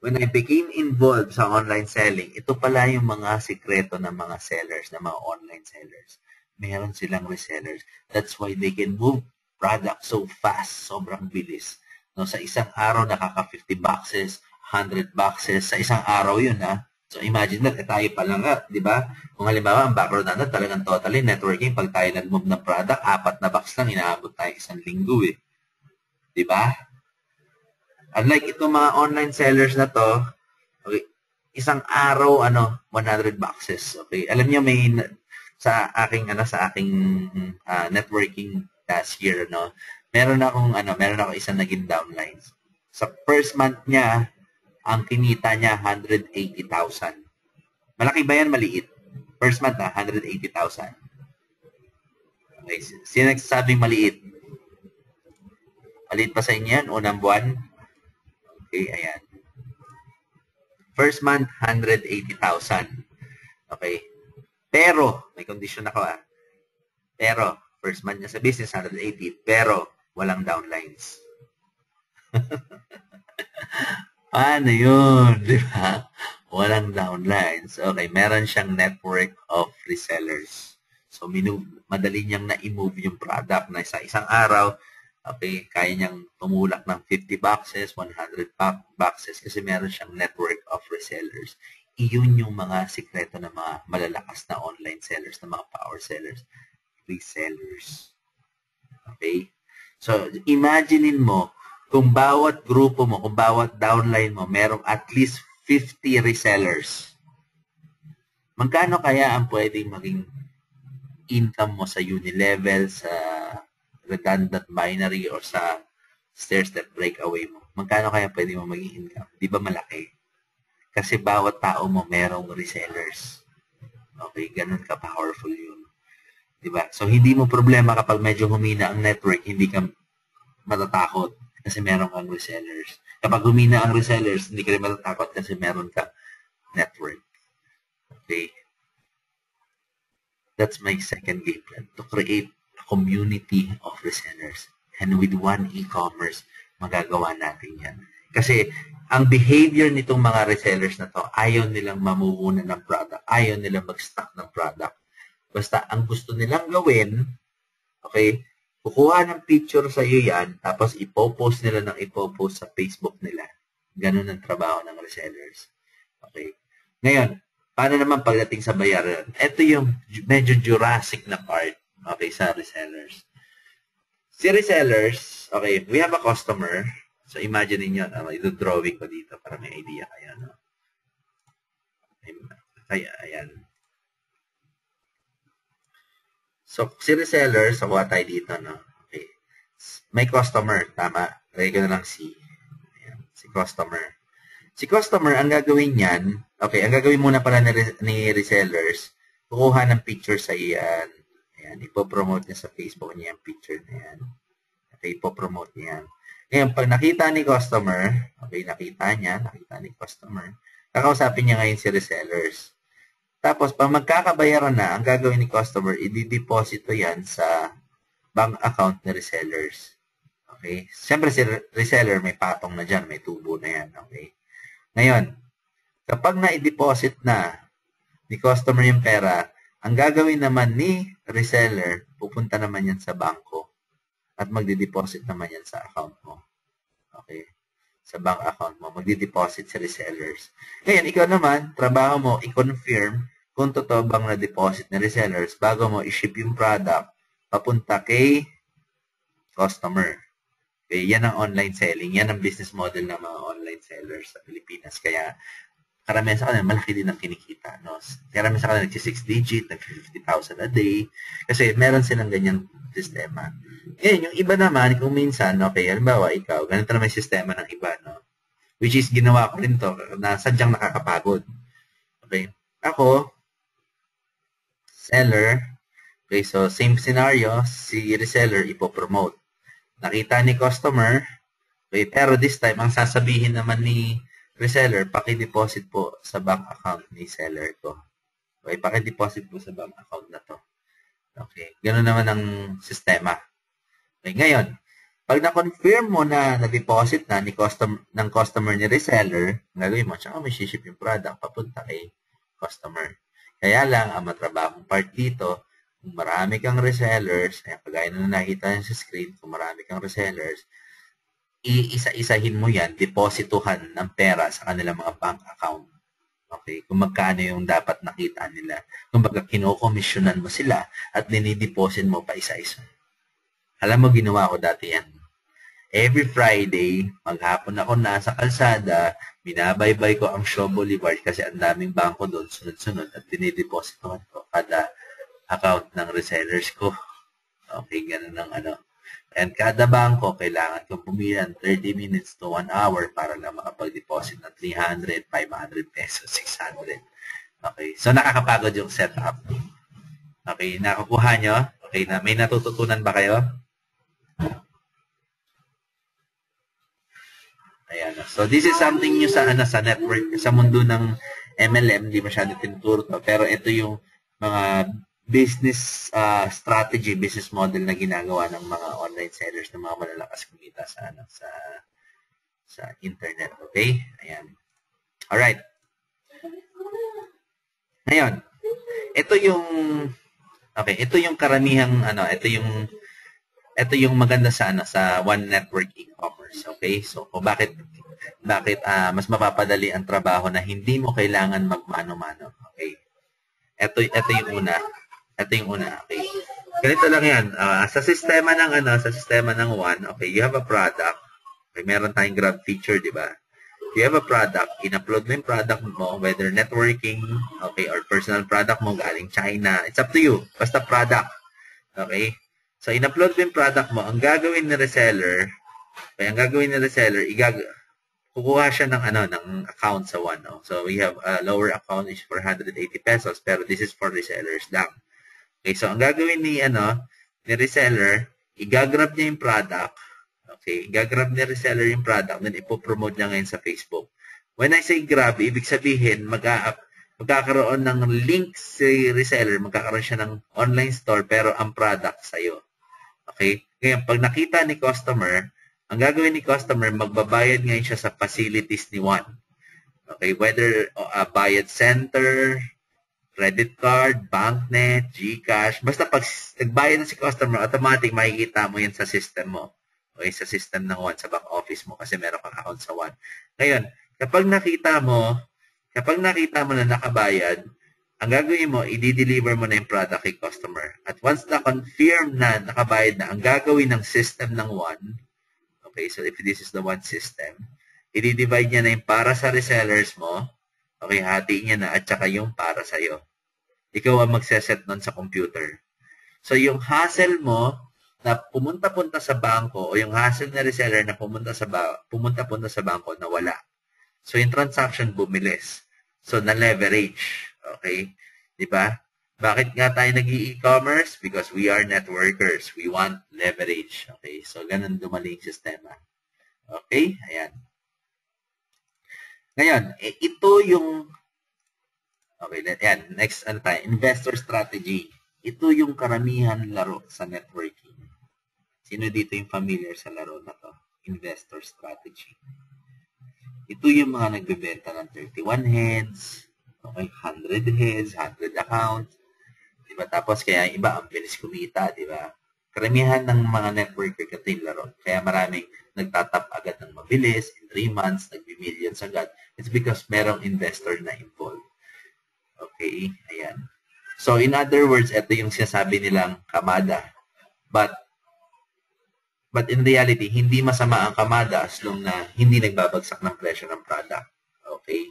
I became involved sa online selling, ito pala yung mga sikreto ng mga sellers, ng mga online sellers. Meron silang resellers. That's why they can move product so fast, sobrang bilis. No, sa isang araw, nakaka 50 boxes, 100 boxes. Sa isang araw yun, ha? So, imagine that, tayo pa lang nga, di ba? Kung halimbawa, ang background natin talagang totally networking, pag tayo nag-move ng product, 4 na box lang, inaabot tayo 1 linggo, eh. Di ba? Unlike itong mga online sellers na to, okay, isang araw, 100 boxes. Okay, alam niyo may sa aking networking last year, meron akong isang naging downlines. Sa first month niya, ang kinita niya 180,000. Malaki ba yan? Maliit. First month 180,000. Okay, sino nagsasabing maliit? Maliit pa sa inyo yan? Unang buwan? Okay, ayan. First month, 180,000. Okay. Pero, may condition ako Pero, first month niya sa business, 180. Pero, walang downlines. Paano yun? Di ba? Walang downlines. Okay, meron siyang network of resellers. So, madali niyang na-move yung product na sa isang araw. Okay, kaya niyang tumulak ng 50 boxes, 100 boxes kasi meron siyang network of resellers. Iyon yung mga sikreto ng mga malalakas na online sellers, na mga power sellers, resellers. Okay? So, imaginein mo, kung bawat grupo mo, kung bawat downline mo, merong at least 50 resellers. Magkano kaya ang pwedeng maging income mo sa Unilevel, sa redundant binary, or sa stair-step breakaway mo? Magkano kaya pwede mo maging income? Di ba malaki? Kasi bawat tao mo merong resellers. Okay, ganun ka-powerful yun. Di ba? So, hindi mo problema kapag medyo humina ang network, hindi ka matatakot kasi meron kang resellers. Kapag humina ang resellers, hindi ka rin matatakot kasi meron ka network. Okay? That's my second game plan, to create a community of resellers. And with one e-commerce, magagawa natin yan. Kasi ang behavior nitong mga resellers na to, ayaw nilang mamumuna ng product, ayaw nilang mag-stock ng product. Basta ang gusto nilang gawin, okay, kukuha ng picture sa iyo yan, tapos ipopost nila ng ipopost sa Facebook nila. Ganun ang trabaho ng resellers. Okay. Ngayon, paano naman pagdating sa bayaran? Ito yung medyo Jurassic na part, okay, sa resellers. Si resellers, okay, we have a customer. So, imagine niyo, ito-drawing ko dito para may idea kayo, no? Kaya, ayan. So, si reseller, so kuha tayo dito, no? Okay. May customer, tama? Lagay ko na lang si. Ayan, si customer. Si customer, ang gagawin niyan, okay, ang gagawin muna pala ni resellers, kukuha ng picture sa iyan. Ayan, ipopromote niya sa Facebook niya yung picture na yan. Okay, ipopromote niya yan. Ngayon, pag nakita ni customer, okay, nakita ni customer, kakausapin niya ngayon si resellers. Tapos, pag magkakabayaran na, ang gagawin ni customer, i-deposito yan sa bank account ni resellers. Okay? Siyempre, si reseller may patong na dyan, may tubo na yan. Okay? Ngayon, kapag na-i-deposit na ni customer yung pera, ang gagawin naman ni reseller, pupunta naman yan sa bangko at magdi-deposit naman yan sa account mo. Okay? Sa bank account mo, magdi-deposit sa resellers. Ngayon, ikaw naman, trabaho mo, i-confirm kung totoo bang na-deposit ni resellers bago mo i-ship yung product papunta kay customer. Okay, yan ang online selling. Yan ang business model ng mga online sellers sa Pilipinas. Kaya, karamihan sa kanila, malaki din ang kinikita. No? Karamihan sa kanila, nag-6 digit, nag-50,000 a day. Kasi meron silang ganyang sistema. Ngayon, yung iba naman, kung minsan, okay, halimbawa, ikaw, ganito naman yung sistema ng iba, no? Which is, ginawa ko rin to, na sadyang nakakapagod. Okay? Ako, seller, okay, so same scenario, si reseller ipopromote. Nakita ni customer, okay, pero this time, ang sasabihin naman ni reseller, paki-deposit po sa bank account ni seller ko. Okay, paki-deposit po sa bank account na to. Okay, ganoon naman ang sistema. Okay, ngayon, pag na-confirm mo na na-deposit na ng customer ni reseller, ang gagawin mo, tsaka may ship yung product papunta kay customer. Kaya lang, ang matrabahong part dito, kung marami kang resellers, kaya kagaya na nakita nyo sa screen, kung marami kang resellers, iisa-isahin mo yan, deposituhan ng pera sa kanilang mga bank account. Okay? Kung magkano yung dapat nakita nila. Kung baga, kinokomisyonan mo sila at dinideposit mo pa isa-isa. Alam mo, ginawa ko dati yan. Every Friday, maghapon ako nasa kalsada, binabaybay ko ang Shaw Boulevard kasi ang daming bangko doon, sunod-sunod, at dinidepositohan ko kada account ng resellers ko. Okay, ganun ang ano. And kada bangko, kailangan kong pumili ng 30 minutes to 1 hour para lang makapag-deposit ng 300, 500 pesos, 600. Okay, so nakakapagod yung setup. Okay, nakukuha nyo? Okay, na may natututunan ba kayo? Ayan. So, this is something new sa, sa network, sa mundo ng MLM, hindi masyado tinuturo to. Pero ito yung mga business strategy, business model na ginagawa ng mga online sellers, ng mga malalakas kumita sa internet. Okay? Ayan. Alright. Ngayon, ito yung karamihan, ito yung maganda sa One Network e-commerce. Okay? So, kung bakit mas mapapadali ang trabaho na hindi mo kailangan magmano-mano. Okay? Ito yung una. Okay. Ganito lang 'yan. Sa sistema ng One, okay, you have a product. Okay, meron tayong grab feature, di ba? You have a product, in-upload mo yung product mo, whether networking, okay, or personal product mo galing China. It's up to you. Basta product. Okay? So, in-upload mo yung product mo, ang gagawin ng reseller, kukuha siya ng account sa One. No? So, we have a lower account is for 180 pesos, pero this is for resellers lang. Okay, so ang gagawin ni reseller, igagrab niya yung product. Okay, igagrab ni reseller yung product, then ipopromote niya ngayon sa Facebook. When I say grab, ibig sabihin, magkakaroon ng link si reseller, magkakaroon siya ng online store, pero ang product sa'yo. Okay, ngayon, pag nakita ni customer, ang gagawin ni customer, magbabayad ngayon siya sa facilities ni One. Okay, whether bayad center, credit card, banknet, GCash, basta pag nagbayad na si customer, automatic makikita mo yan sa system mo. Okay, sa system ng One, sa back office mo kasi meron kang account sa One. Ngayon, kapag nakita mo na nakabayad, ang gagawin mo, i-deliver mo na yung product kay customer. At once na-confirm na nakabayad na, ang gagawin ng system ng One, okay, so if this is the One system, i-divide niya na yung para sa resellers mo, okay, hati niya na at saka yung para sa'yo. Ikaw ang magseset nun sa computer. So, yung hassle mo na pumunta-punta sa bangko o yung hassle na reseller na pumunta-punta sa bangko na wala. So, yung transaction bumilis. So, na-leverage. Okay? Diba? Bakit nga tayo nag-e-commerce? Because we are networkers. We want leverage. Okay? So, ganun dumaling sistema. Okay? Ayan. Ngayon, ito yung yan. Next, investor strategy. Ito yung karamihan laro sa networking. Sino dito yung familiar sa laro na to? Investor strategy. Ito yung mga nagbebenta ng 31 heads, okay, 100 heads, 100 accounts. Diba? Tapos kaya iba ang bilis kumita, diba? Karamihan ng mga networker ito yung laro. Kaya maraming nagtatap agad ng mabilis, in 3 months, nagbi-millions agad. It's because merong investor na involved. Okay, ayan. So, in other words, ito yung sinasabi nilang kamada. But in reality, hindi masama ang kamada as long na hindi nagbabagsak ng presyo ng product. Okay?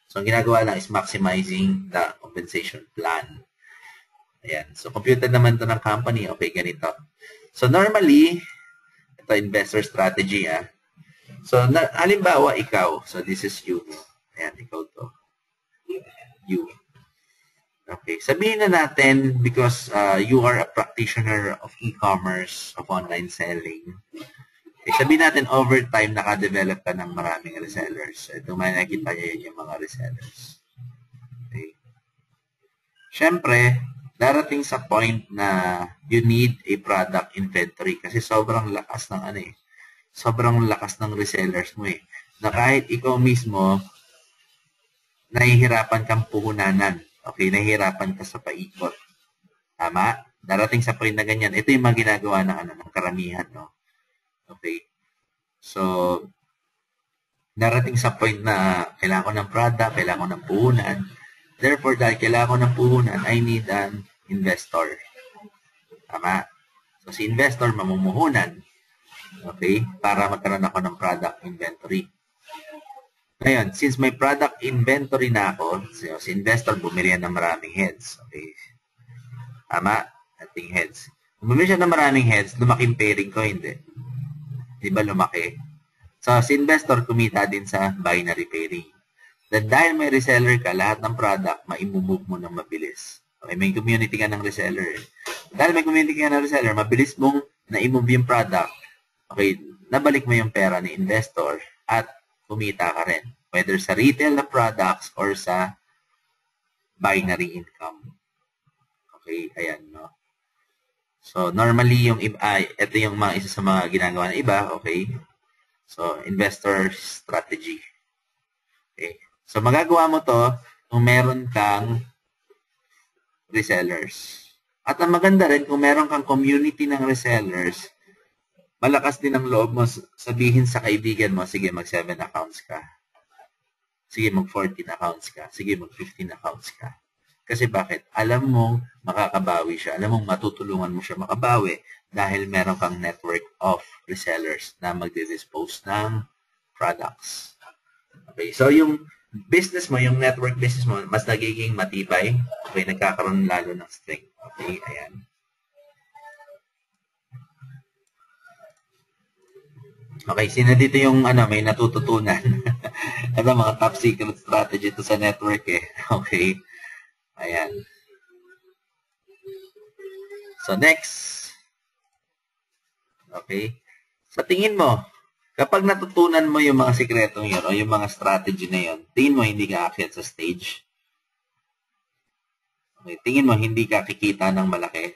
So, ang ginagawa lang is maximizing the compensation plan. Ayan. So, computed naman to ng company. Okay, ganito. So, normally, ito investor strategy. So, halimbawa, ikaw. So, this is you. Ayan, ikaw to. You. Okay. Sabihin na natin, because you are a practitioner of e-commerce, of online selling, okay, sabihin natin, over time, nakadevelop ka ng maraming resellers. Ito, may nakita niya yung mga resellers. Okay. Siyempre, darating sa point na you need a product inventory kasi sobrang lakas ng sobrang lakas ng resellers mo eh. Na kahit ikaw mismo, nahihirapan kang puhunanan. Okay, nahihirapan ka sa paikot. Tama? Darating sa point na ganyan. Ito yung mga ginagawa ng karamihan, no? Okay. So, darating sa point na kailangan ko ng product, kailangan ko ng puhunan. Therefore, dahil kailangan ko ng puhunan, I need an investor. Tama? So, si investor, mamumuhunan. Okay? Para magkaroon ako ng product inventory. Ngayon, since may product inventory na ako, si investor, bumili yan ng maraming heads. Okay? Tama? Ating heads. Kung bumili siya ng maraming heads, lumaking pairing ko, hindi. Di ba lumaki? So, si investor, kumita din sa binary pairing. Then, dahil may reseller ka, lahat ng product, maimumove mo ng mabilis. Okay? May community ka ng reseller. Dahil may community ka ng reseller, mabilis mong na-imove yung product. Okay? Nabalik mo yung pera ni investor at kumita ka rin. Whether sa retail na products or sa binary income. Okay, ayan, no? So, normally, yung iba, ito yung isa sa mga ginagawa ng iba, okay? So, investor strategy. Okay. So, magagawa mo to kung meron kang resellers. At ang maganda rin, kung meron kang community ng resellers, malakas din ang loob mo sabihin sa kaibigan mo, sige, mag 7 accounts ka. Sige, mag 14 accounts ka. Sige, mag 15 accounts ka. Kasi bakit? Alam mong makakabawi siya. Alam mong matutulungan mo siya makabawi dahil meron kang network of resellers na magdi-dispose ng products. Okay, so yung business mo, yung network business mo, mas nagiging matibay. Okay, nagkakaroon lalo ng strength. Okay, ayan. Okay, sino dito yung may natututunan? Ito mga top secret strategy to sa network eh. Okay. Ayan. So next. Okay. Sa tingin mo, kapag natutunan mo yung mga sikretong yun o yung mga strategy na yun, tingin mo hindi ka aakyat sa stage? Okay. Tingin mo hindi ka kikita ng malaki?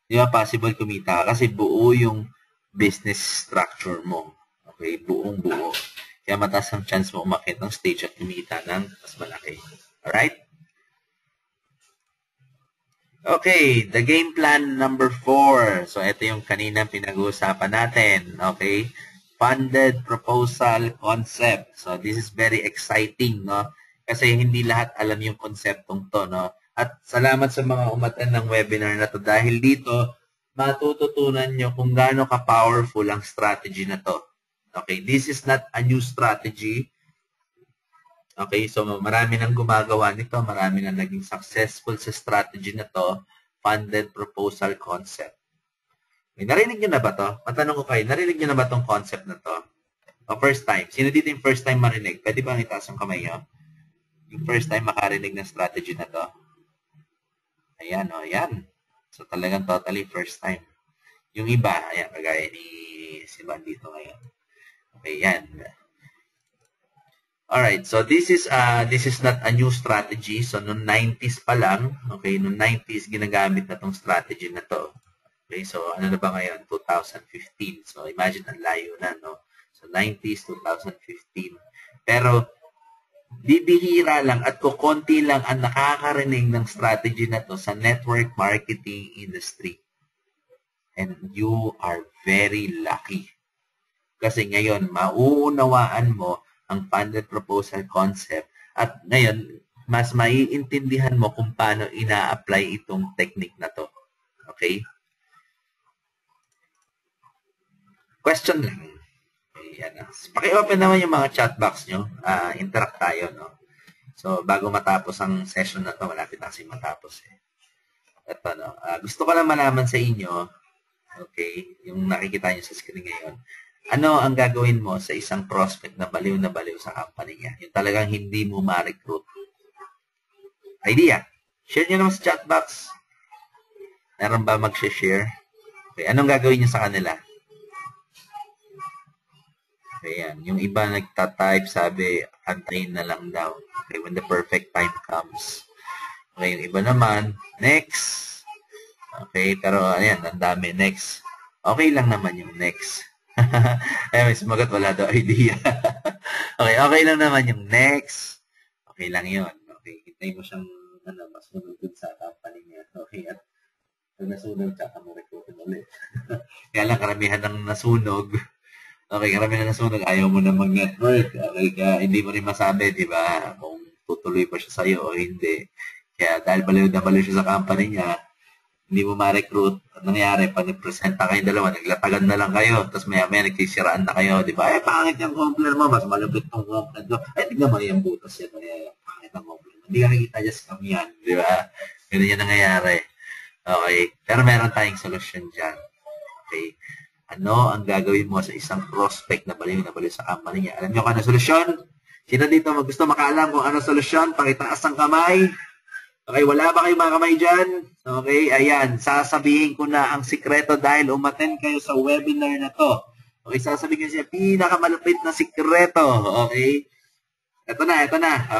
Di ba possible kumita kasi buo yung business structure mo. Okay, buong-buo. Kaya mataas ang chance mo umakyat ng stage at kumita ng mas malaki. Alright? Okay, the game plan number 4. So, ito yung kanina pinag-uusapan natin. Okay? Funded proposal concept. So, this is very exciting, no? Kasi hindi lahat alam yung konseptong to, no? At salamat sa mga umatan ng webinar na to dahil dito, matututunan nyo kung gaano ka-powerful ang strategy na to. Okay, this is not a new strategy. Okay, so marami nang gumagawa nito, marami nang naging successful sa strategy na to, funded proposal concept. Okay, narinig nyo na ba to? Matanong ko kayo, narinig nyo na ba tong concept na to? O first time? Sino dito yung first time marinig? Pwede ba itaas ang kamay nyo? Yung first time makarinig ng strategy na to? Ayan, o, ayan. So, talagang totally first time. Yung iba, ayan, kagaya ni si Van dito ngayon. Okay, yan. Alright, so this is not a new strategy. So, noong 90s pa lang, okay, noong 90s, ginagamit na tong strategy na to. Okay, so, ano na ba ngayon? 2015. So, imagine, ang layo na, no? So, 90s, 2015. Pero, bibihira lang at kukonti lang ang nakakarinig ng strategy na to sa network marketing industry. And you are very lucky. Kasi ngayon, mauunawaan mo ang funded proposal concept at ngayon, mas maiintindihan mo kung paano ina-apply itong technique na to. Okay? Question lang. Ayan. Paki-open naman yung mga chat box nyo. Interact tayo, no? So, bago matapos ang session na to, malapit na kasi matapos eh. Ito, no? Gusto ko lang malaman sa inyo, okay, yung nakikita nyo sa screen ngayon, ano ang gagawin mo sa isang prospect na baliw sa company niya? Yung talagang hindi mo ma-recruit. Idea. Share nyo naman sa chat box. Meron ba mag-share? Okay, anong gagawin nyo sa kanila? Ayan. Yung iba nagta-type, sabi, antayin na lang daw. Okay, when the perfect time comes. Okay, yung iba naman, next. Okay, pero ayan, ang dami, next. Okay lang naman yung next. Ay, may sumagot, wala daw idea. Okay, okay lang naman yung next. Okay lang yun. Okay, hintay mo siyang masunod dun sa company niya. Okay, at pag nasunog, tsaka mo recruitin ulit. Kaya lang, karamihan ng nasunog. Okay, karamihan ng nasunog, ayaw mo na mag-network. Okay, kaya hindi mo rin masabi, di ba, kung tutuloy pa siya sa'yo o hindi. Kaya dahil baliw na baliw siya sa company niya, hindi mo ma-recruit. Ang nangyari, pag nag-presenta kayong dalawa, naglatagan na lang kayo, tapos maya-maya nagsisiraan na kayo, di ba? Pangit yung complaint mo, mas malupit tong complaint mo. Tignan mo yung butas yan, pangit ang complaint mo. Hindi ka nakikita dyan sa kamiyan, di ba? Ganun yan nangyayari. Okay, pero meron tayong solusyon dyan. Okay, ano ang gagawin mo sa isang prospect na baliw sa company niya? Alam niyo kung ano solusyon? Sino dito gusto makaalam kung ano solusyon? Pakitaas ang kamay. Okay, wala ba kayong mga kamay dyan? Okay, ayan. Sasabihin ko na ang sikreto dahil umattend kayo sa webinar na to. Okay, sasabihin ko siya pinakamalupit na sikreto. Okay? Ito na.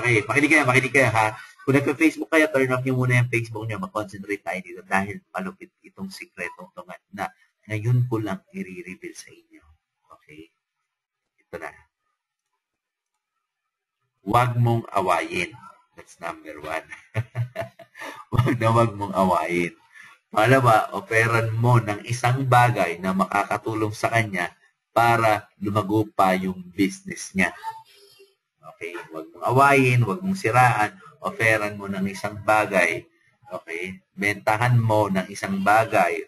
Okay, makinig kayo ha. Kung nagpa-Facebook kayo, turn off nyo muna yung Facebook nyo. Mag-concentrate tayo dito dahil malupit itong sikretong to na ngayon ko lang i-reveal sa inyo. Okay? Ito na. Huwag mong awayin. That's number 1. Huwag mong awayin. Pangalawa, operan mo ng isang bagay na makakatulong sa kanya para lumago pa yung business niya. Okay? Huwag mong awayin, huwag mong siraan. Operan mo ng isang bagay. Okay? Bentahan mo ng isang bagay.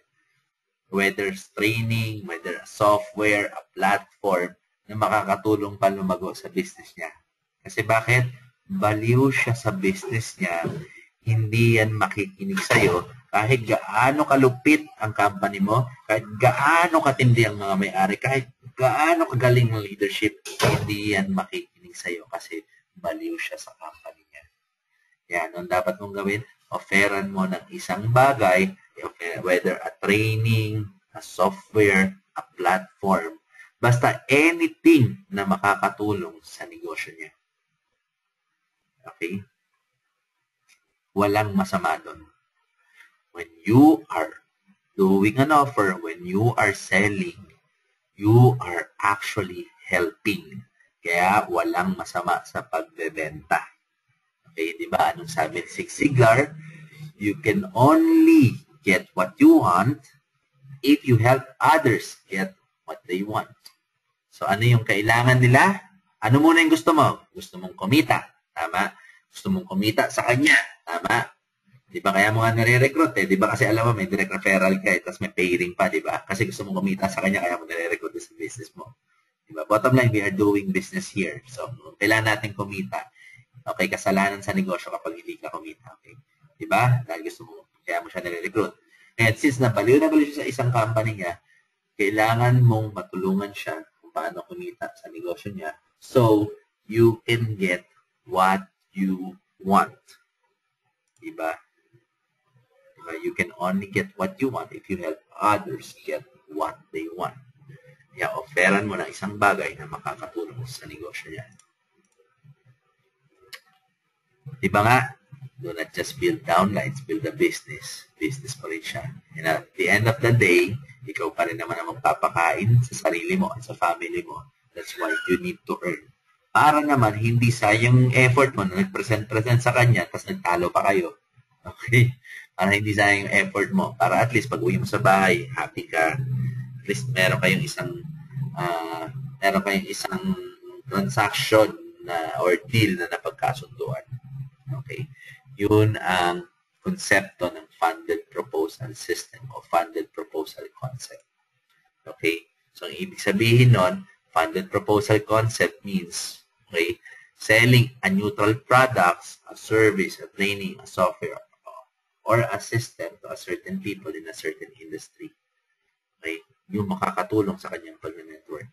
Whether it's training, whether a software, a platform na makakatulong pa lumago sa business niya. Kasi bakit? Baliw siya sa business niya, hindi yan makikinig sa'yo kahit gaano kalupit ang company mo, kahit gaano katindi ang mga may-ari, kahit gaano kagaling ng leadership, hindi yan makikinig sa'yo kasi baliw siya sa company niya. Yan, ang dapat mong gawin, offeran mo ng isang bagay, whether a training, a software, a platform, basta anything na makakatulong sa negosyo niya. Okay? Walang masama doon. When you are doing an offer, when you are selling, you are actually helping. Kaya walang masama sa pagbebenta. Okay, di ba? Anong sabi ni Zig Ziglar? You can only get what you want if you help others get what they want. So, ano yung kailangan nila? Ano muna yung gusto mo? Gusto mong kumita. Tama? Gusto mong kumita sa kanya. Tama? Di ba? Kaya mo nga nare-recruit eh. Di ba? Kasi alam mo, may direct referral ka eh. Tapos may pay ring pa, di ba? Kasi gusto mong kumita sa kanya, kaya mo nare-recruit sa business mo. Di ba? Bottom line, we are doing business here. So, kailangan natin kumita. Okay, kasalanan sa negosyo kapag hindi ka kumita. Okay? Di ba? Dahil gusto mo, kaya mo siya nare-recruit. And since nabaliw siya sa isang company niya, kailangan mong matulungan siya kung paano kumita sa negosyo niya so you can get what you want. Diba? Diba? You can only get what you want if you help others get what they want. Kaya offeran mo na isang bagay na makakatulong sa negosyo niya. Diba nga? Do not just build downlines, build a business. Business pa rin siya. And at the end of the day, ikaw pa rin naman ang magpapakain sa sarili mo at sa family mo. That's why you need to earn. Para naman, hindi sayang effort mo na nag-present sa kanya tapos nagtalo pa kayo. Okay? Para hindi sayang yung effort mo. Para at least pag uwi mo sa bahay, happy ka. At least meron kayong isang transaction na or deal na napagkasunduan. Okay? Yun ang konsepto ng funded proposal system o funded proposal concept. Okay? So, ang ibig sabihin nun, funded proposal concept means, okay, selling a neutral products, a service, a training, a software, or a system to a certain people in a certain industry. Okay? Yung makakatulong sa kanyang pag-network.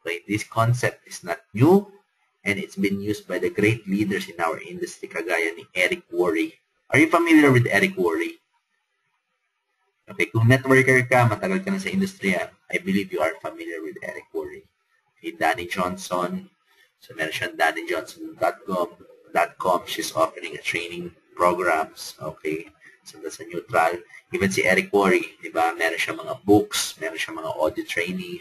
Okay? This concept is not new and it's been used by the great leaders in our industry kagaya ni Eric Worre. Are you familiar with Eric Worre? Okay, kung networker ka, matagal ka na sa industriya, I believe you are familiar with Eric Worre. Okay, Danny Johnson. So, meron siyang DannyJohnson.com. She's offering a training programs. Okay? So that's a neutral. Even si Eric Worre, di ba? Meron siya mga books, meron siya mga audit training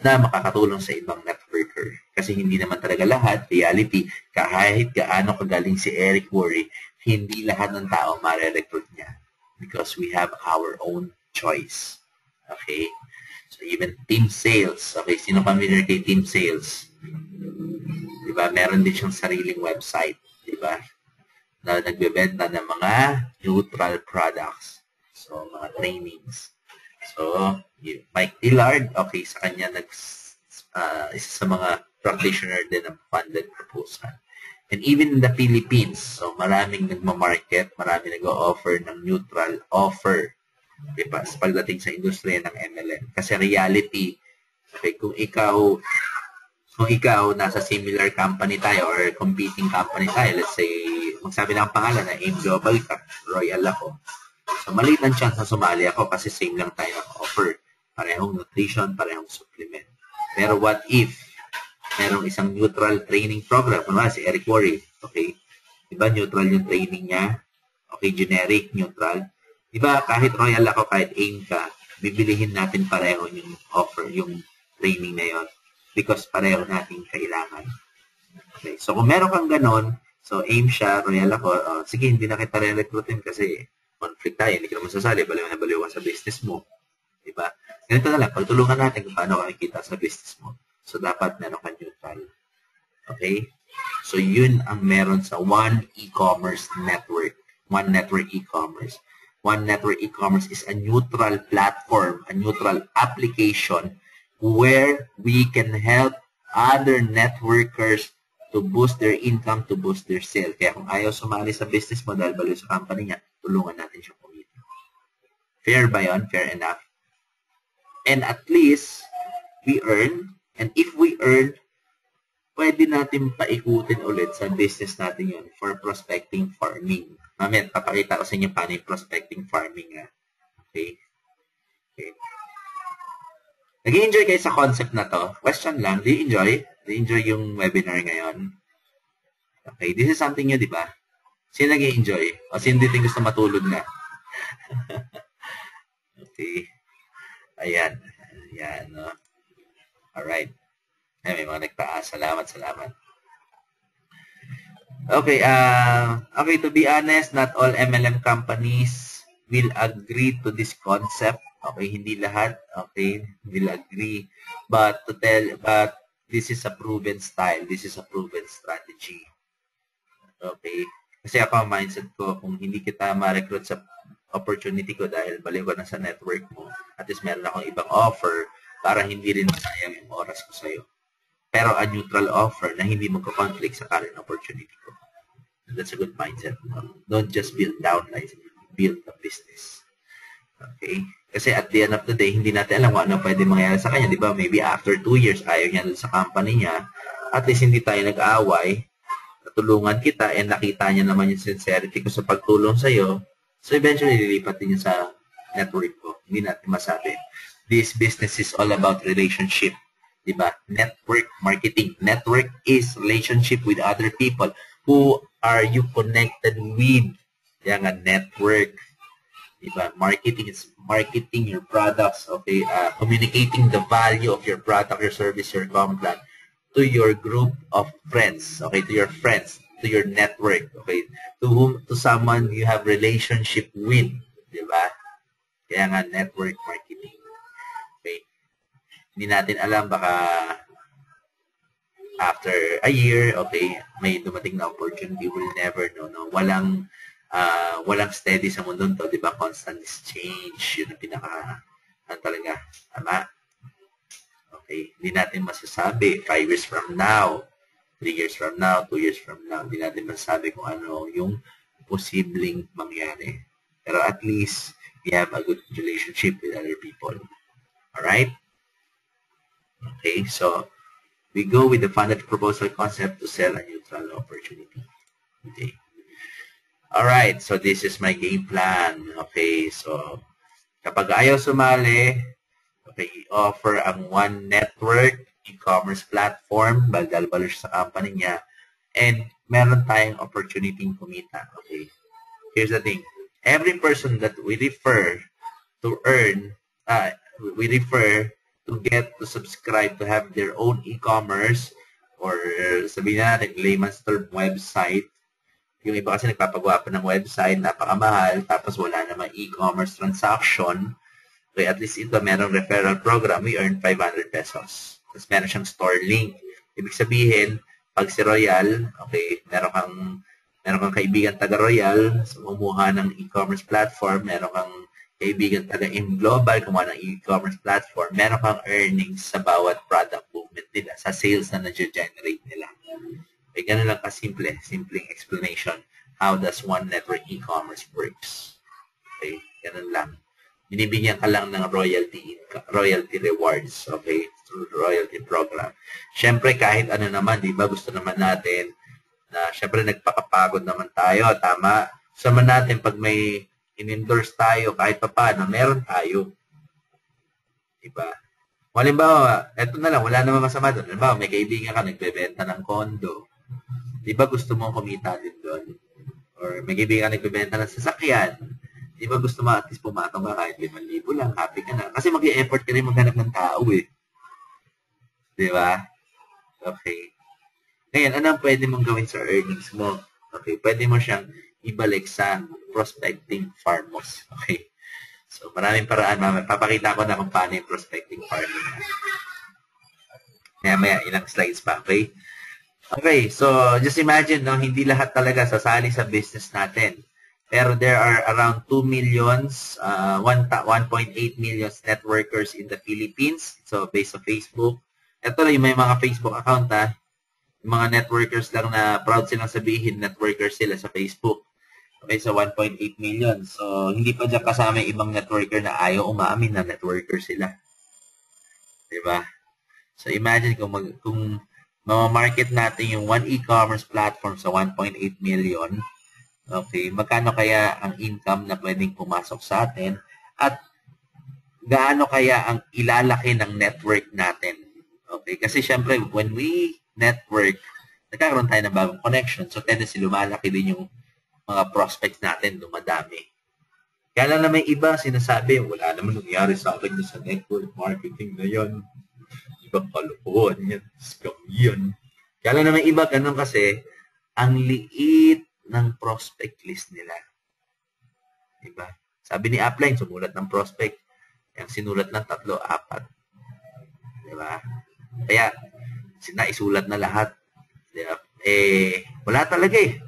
na makakatulong sa ibang networker. Kasi hindi naman talaga lahat, reality, kahit gaano kagaling si Eric Worre, hindi lahat ng tao mare-recruit niya. Because we have our own choice. Okay? So even team sales. Okay, sino familiar kay team sales? Diba? Meron din siyang sariling website. Diba? Na nagbebenta ng mga neutral products. So, mga trainings. So, Mike Dillard, okay, sa kanya isa sa mga practitioner din ng funded proposal. And even in the Philippines, so maraming nagmamarket, maraming nag-o-offer ng neutral offer. Diba? Pagdating sa industriya ng MLM. Kasi reality, okay, kung ikaw nasa similar company tayo or competing company tayo, let's say, magsabi lang ang pangalan na AIM Global ka, Royal ako. So, maliit ang chance na sumali ako kasi same lang tayo ng offer. Parehong nutrition, parehong supplement. Pero what if merong isang neutral training program? Kunwari si Eric Worre, okay? Diba neutral yung training niya? Okay, generic, neutral. Diba kahit Royal ako, kahit AIM ka, bibilihin natin pareho yung offer, yung training na yun. Because pareho natin kailangan. Okay, so kung meron kang ganon, so AIM siya, Royal ako, sige, hindi na kita re-recruitin kasi conflict tayo, hindi ka naman sasali, baliw na baliw ka sa business mo. Diba? Ganito na lang, pagtulungan natin kung paano makikita sa business mo. So, dapat meron kang neutral. Okay? So, yun ang meron sa One E-Commerce Network. One Network E-Commerce. One Network E-Commerce is a neutral platform, a neutral application where we can help other networkers to boost their income, to boost their sales. Kaya kung ayaw sumali sa business mo dahil baliw sa company niya, tulungan natin siya kumita. Fair ba yun? Fair enough. And at least, we earn. And if we earn, pwede natin paikutin ulit sa business natin yun for prospecting farming. Mamaya, papakita ko sa inyo paano yung prospecting farming. Okay? Okay. Nag-i-enjoy kayo sa concept na to? Question lang, do you enjoy? Do you enjoy yung webinar ngayon? Okay, this is something new, di ba? Sino nag-i-enjoy? O sino dito gusto matulog na? Okay. Ayan. Ayan, no? Alright. Ayan, may mga nagtaas. Salamat, salamat. Okay, okay, to be honest, not all MLM companies will agree to this concept. Okay, hindi lahat, okay, will agree. But this is a proven style. This is a proven strategy. Okay? Kasi ako, ang mindset ko, kung hindi kita ma-recruit sa opportunity ko dahil baliw ko na sa network mo, at least meron akong ibang offer para hindi rin sayang yung oras ko sa'yo. Pero a neutral offer na hindi magka-conflict sa current opportunity ko. That's a good mindset. Don't just build downlines, build a business. Okay? Kasi at the end of the day, hindi natin alam kung ano pwede mangyari sa kanya. Di ba? Maybe after 2 years, ayaw niya sa company niya. At least hindi tayo nag-aaway. Natulungan kita and nakita niya naman yung sincerity ko sa pagtulong sa'yo. So eventually, lilipat din niya sa network ko. Hindi natin masabi. This business is all about relationship. Di ba? Network marketing. Network is relationship with other people. Who are you connected with? Yan nga, network. Diba? Marketing is marketing your products, okay? Communicating the value of your product, your service, your plan to your group of friends, okay? To your friends, to your network, okay? To someone you have relationship with, diba? Kaya nga, network marketing. Okay? Hindi natin alam, baka after a year, okay, may dumating na opportunity, we'll never know, no? Walang steady sa mundo to, di ba? Constant change. Yun ang pinaka, talaga, tama? Okay, hindi natin masasabi 5 years from now, 3 years from now, 2 years from now, hindi natin masasabi kung ano yung posibleng mangyari. Pero at least, we have a good relationship with other people. Alright? Okay, so, we go with the funded proposal concept to sell a neutral opportunity. Okay. Alright, so this is my game plan. Okay, so kapag ayaw sumali, okay, i-offer ang One Network e-commerce platform, baldal-balo sa company niya, and meron tayong opportunity kumita. Okay, here's the thing. Every person that we refer to earn, we refer to get to subscribe to have their own e-commerce or sabihin natin, layman's term, website. Yung iba kasi nagpapagawa pa ng website, napakamahal, tapos wala namang e-commerce transaction. Okay, at least ito, merong referral program, we earn 500 pesos. Tapos meron siyang store link. Ibig sabihin, pag si Royal, okay, meron kang kaibigan taga Royal, kumuha ng e-commerce platform, meron kang kaibigan taga InGlobal, kumuha ng e-commerce platform, meron kang earnings sa bawat product movement nila, sa sales na na-generate nila. Okay, ganun lang kasimple, simpleng explanation. How does one network e-commerce works? Okay, ganun lang. Binibigyan ka lang ng royalty rewards, okay, through royalty program. Siyempre, kahit ano naman, di ba, gusto naman natin na, siyempre, nagpakapagod naman tayo, tama. Gusto naman natin, pag may in-endorse tayo, kahit pa paano, meron tayo. Di ba? Halimbawa, eto na lang, wala naman masama doon. Halimbawa, may kaibigan ka, nagbebenta ng condo. Di ba gusto mong kumita din doon? Or may kaibigan ka nagbebenta ng sasakyan. Di ba gusto mo at least pumatong ka kahit 5,000 lang, happy ka na. Kasi mag-i-effort ka rin maghanap ng tao eh. Di ba? Okay. Ngayon, anong pwede mong gawin sa earnings mo? Okay, pwede mo siyang ibalik sa prospecting farmers. Okay. So, maraming paraan. Papakita ko na kung paano yung prospecting farming. Maya, ilang slides pa. Okay? Okay, so just imagine, no, hindi lahat talaga sasali sa business natin. Pero there are around 2 millions, 1.8 million networkers in the Philippines. So, based on Facebook. Ito lang yung may mga Facebook account, ha. Yung mga networkers lang na proud silang sabihin, networkers sila sa Facebook. Okay, so 1.8 million. So, hindi pa dyan kasama yung ibang networker na ayaw umaamin na networker sila. Diba? So, imagine kung mamamarket natin yung one e-commerce platform sa 1.8 million, okay, magkano kaya ang income na pwedeng pumasok sa atin at gaano kaya ang ilalaki ng network natin. Okay, kasi syempre, when we network, nagkakaroon tayo ng bagong connection. So, tendency lumalaki din yung mga prospects natin, dumadami. Kaya lang naman iba sinasabi, wala naman nangyari sa akin sa network marketing na yan. Ibang kalokohan yan. Scam yan. Kaya lang naman iba, ganun kasi, ang liit ng prospect list nila. Diba? Sabi ni Upline, sumulat ng prospect. Yung sinulat ng 3, 4. Diba? Kaya, naisulat na lahat. Diba? Wala talaga eh.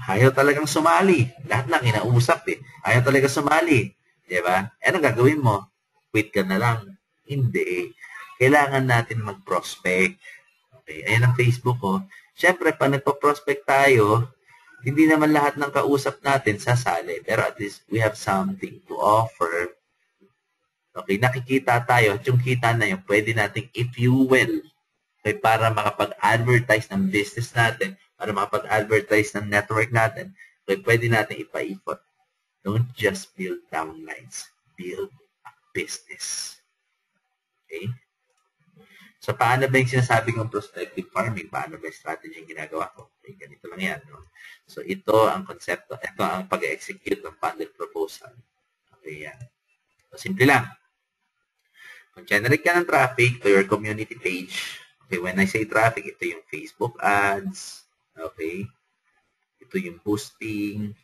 Ayaw talagang sumali. Lahat lang inausap eh. Ayaw talaga sumali. Diba? Anong gagawin mo? Quit ka na lang. Hindi. Kailangan natin mag-prospect. Okay. Ayan ang Facebook ko. Siyempre, pag nagpa-prospect tayo, hindi naman lahat ng kausap natin sasali. Pero at least we have something to offer. Okay, nakikita tayo. At yung kita na yun, pwede nating i-fuel. Okay, para makapag-advertise ng business natin, para makapag-advertise ng network natin, okay, pwede natin ipaikot. Don't just build downlines. Build a business. Okay? So, paano ba yung sinasabi kong prospective farming? Paano ba yung strategy yung ginagawa ko? Okay, ganito lang yan. No? So, ito ang konsepto. Ito ang pag-execute ng funded proposal. Okay, yan. So, simple lang. Kung generate ka ng traffic to your community page, okay, when I say traffic, ito yung Facebook ads, okay, ito yung boosting,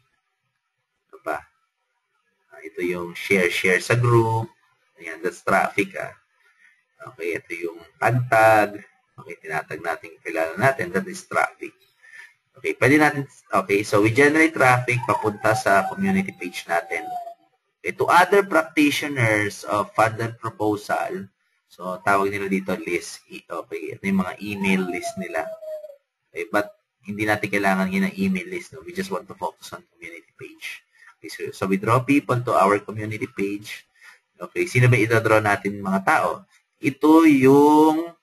ito pa, ito yung share sa group, ayan, that's traffic, okay, ito yung tag, okay, tinatag natin, kilala natin, that is traffic. Okay, pwede natin, okay, so we generate traffic papunta sa community page natin. Okay, to other practitioners of funded proposal, so tawag nila dito list, okay, ito yung mga email list nila. Okay, but hindi natin kailangan yun ng email list, no? We just want to focus on community page. Okay, so we draw people to our community page. Okay, sino ba ito-draw natin mga tao? Ito yung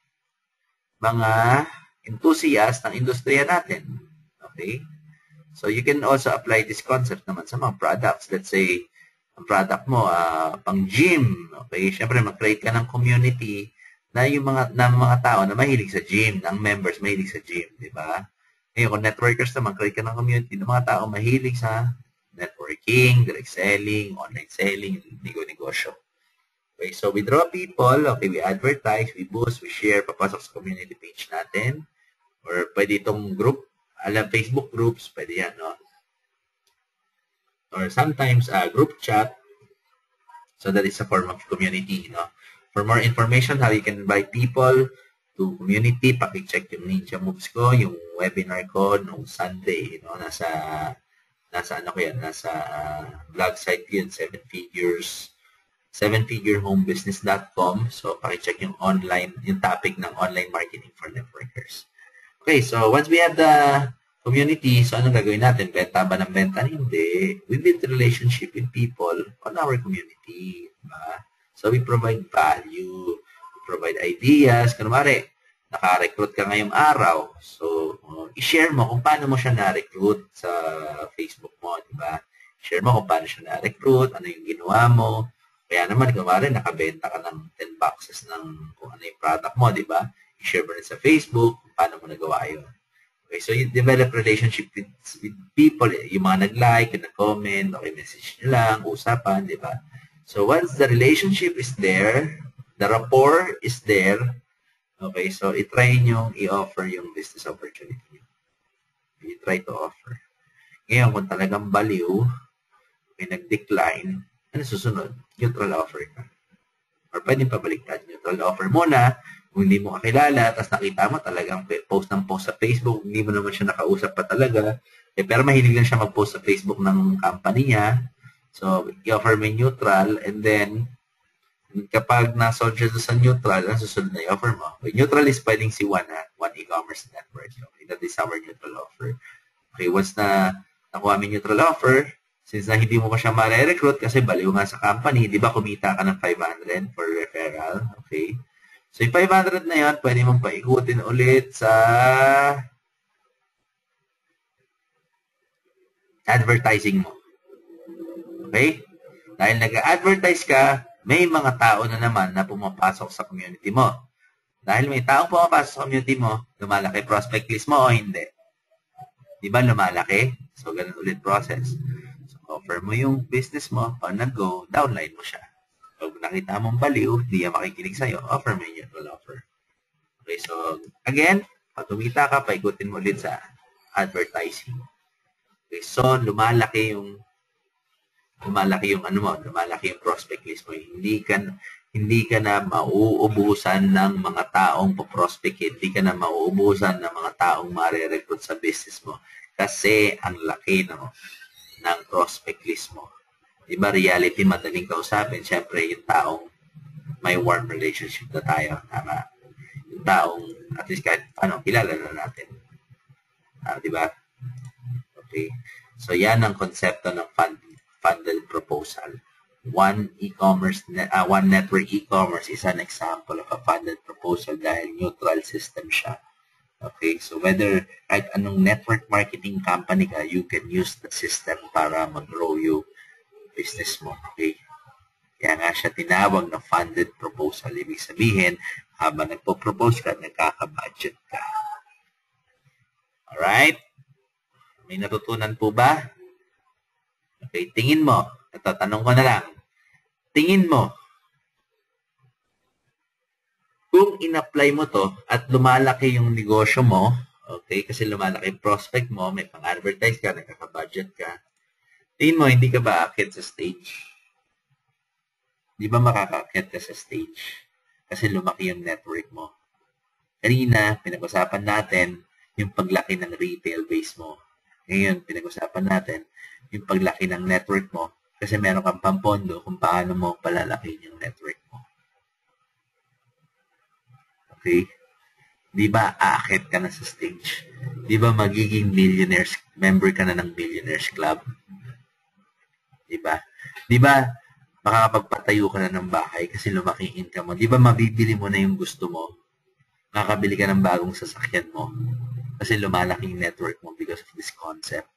mga enthusiast ng industriya natin. Okay? So, you can also apply this concept naman sa mga products. Let's say, ang product mo, pang gym. Okay? Siyempre, mag-create ka ng community na yung mga tao na mahilig sa gym, ng members mahilig sa gym. Diba? Ngayon, kung networkers naman, create ka ng community ng mga tao mahilig sa networking, direct selling, online selling, negosyo. Okay, so we draw people, okay, we advertise, we boost, we share, papasok sa community page natin, or pwede itong group, Facebook groups, pwede yan, no? Or sometimes, group chat, so that is a form of community, no? For more information, how you can invite people to community, paki-check yung Ninja Moves ko, yung webinar ko nung Sunday, no? Nasa ano ko yan, nasa blog site yun, 7figurehomebusiness.com. So, paki-check yung topic ng online marketing for networkers. Okay, so once we have the community, so anong gagawin natin? Benta ba ng benta? Hindi. We build relationship with people on our community. Diba? So, we provide value. We provide ideas. Kunwari, naka-recruit ka ngayong araw. So, i-share mo kung paano mo siya na-recruit sa Facebook mo. Diba? Share mo kung paano siya na-recruit, ano yung ginawa mo. Kaya naman, kunwari, nakabenta ka ng 10 boxes ng kung ano yung product mo, di ba? I-share mo rin sa Facebook kung paano mo nagawa yun. Okay, so you develop relationship with people, yung mga nag-like, yung nag-comment, okay, message nyo lang, usapan, di ba? So once the relationship is there, the rapport is there, okay, so i-try nyo i-offer yung business opportunity. You try to offer. Ngayon, kung talagang baliw, may nag-decline, ano susunod? Neutral offer ka. Or pwedeng pabaliktad. Neutral offer muna. Kung hindi mo kakilala, tapos nakita mo talagang post ng post sa Facebook, hindi mo naman siya nakausap pa talaga. Pero mahilig lang siya mag-post sa Facebook ng company niya. So, i-offer mo neutral, and then, kapag na-solve siya sa neutral, ang susunod na i-offer mo. Okay, neutral is pwedeng si One e-commerce network. Okay, that is our neutral offer. Okay, once na nakuha mo neutral offer, since na hindi mo pa siya ma-recruit kasi baliw nga sa company, di ba kumita ka ng 500 for referral? Okay. So, yung 500 na yun, pwede mong paikutin ulit sa advertising mo. Okay? Dahil nag-advertise ka, may mga tao na naman na pumapasok sa community mo. Dahil may taong pumapasok sa community mo, lumalaki prospect list mo o hindi? Di ba lumalaki? So, ganun ulit process. Offer mo yung business mo, pag nag-go, downline mo siya. Pag nakita mong baliw, hindi yan makikinig sa'yo, offer mo yung neutral offer. Okay, so, again, pag tumita ka, paikutin mo ulit sa advertising. Okay, so, lumalaki yung prospect list mo. Hindi ka na mauubusan ng mga taong po-prospect, hindi ka na mauubusan ng mga taong mare-recruit sa business mo kasi ang laki ng prospect list mo. Diba, reality, madaling kausapin. Siyempre, yung taong may warm relationship na tayo. Tama? Yung taong, at least kahit kilala na natin. Diba? Okay. So, yan ang konsepto ng funded proposal. One network e-commerce is an example of a funded proposal dahil neutral system siya. Okay, so whether kahit anong network marketing company ka, you can use the system para mag-grow yung business mo. Okay? Kaya nga siya tinawag na funded proposal. Ibig sabihin, habang nagpo-propose ka, nagkaka-budget ka. Alright? May natutunan po ba? Okay, tingin mo. Ito, tanong ko na lang. Tingin mo, kung in-apply mo to at lumalaki yung negosyo mo, okay, kasi lumalaki yung prospect mo, may pang-advertise ka, nagkaka-budget ka, tingin mo, hindi ka ba akit sa stage? Di ba makaka-akit ka sa stage? Kasi lumaki yung network mo. Kanina, pinag-usapan natin yung paglaki ng retail base mo. Ngayon, pinag-usapan natin yung paglaki ng network mo kasi meron kang pampondo kung paano mo palalakihin yung network mo. Okay? Di ba aakit ka na sa stage? Di ba magiging member ka na ng Millionaires Club? Di ba? Di ba makakapagpatayo ka na ng bahay kasi lumaki income mo? Di ba mabibili mo na yung gusto mo? Makakabili ka ng bagong sasakyan mo kasi lumalaki yung network mo because of this concept.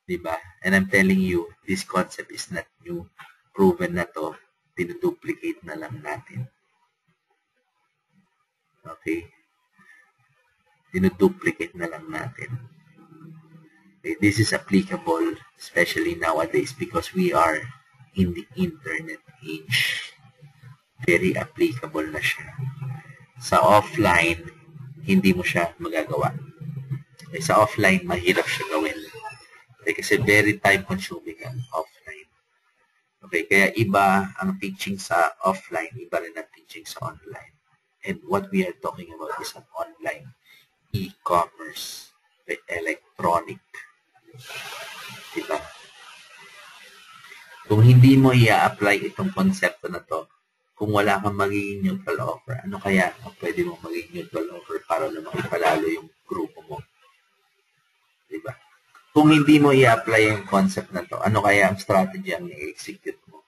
Di ba? And I'm telling you, this concept is not new. Proven na to. Dinuduplicate na lang natin. Okay? Dinuduplicate na lang natin. Okay, this is applicable, especially nowadays, because we are in the internet age. Very applicable na siya. Sa offline, hindi mo siya magagawa. Okay, sa offline, mahirap siya gawin. Okay, kasi very time-consuming ang offline. Okay, kaya iba ang teaching sa offline, iba rin ang teaching sa online. And what we are talking about is an online e-commerce, electronic. Diba? Kung hindi mo i-apply itong konsepto na to, kung wala kang magiging neutral offer, ano kaya ang pwede mo magiging neutral offer para naman ipalalo yung grupo mo? Diba? Kung hindi mo i-apply yung concept na to, ano kaya ang strategy ang i-execute mo?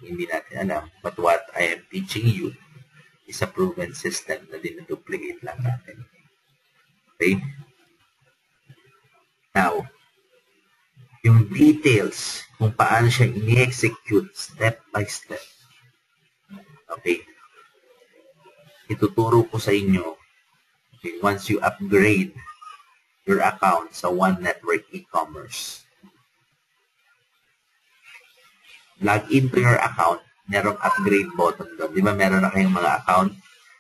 Hindi natin alam. But what I am teaching you is a proven system na dinuduplicate lang natin. Okay? Now, yung details kung paano siya ini-execute step by step. Okay? Ituturo ko sa inyo, okay, once you upgrade your account sa One Network e-commerce. Log into your account, merong upgrade button doon. Di ba meron na kayong mga account?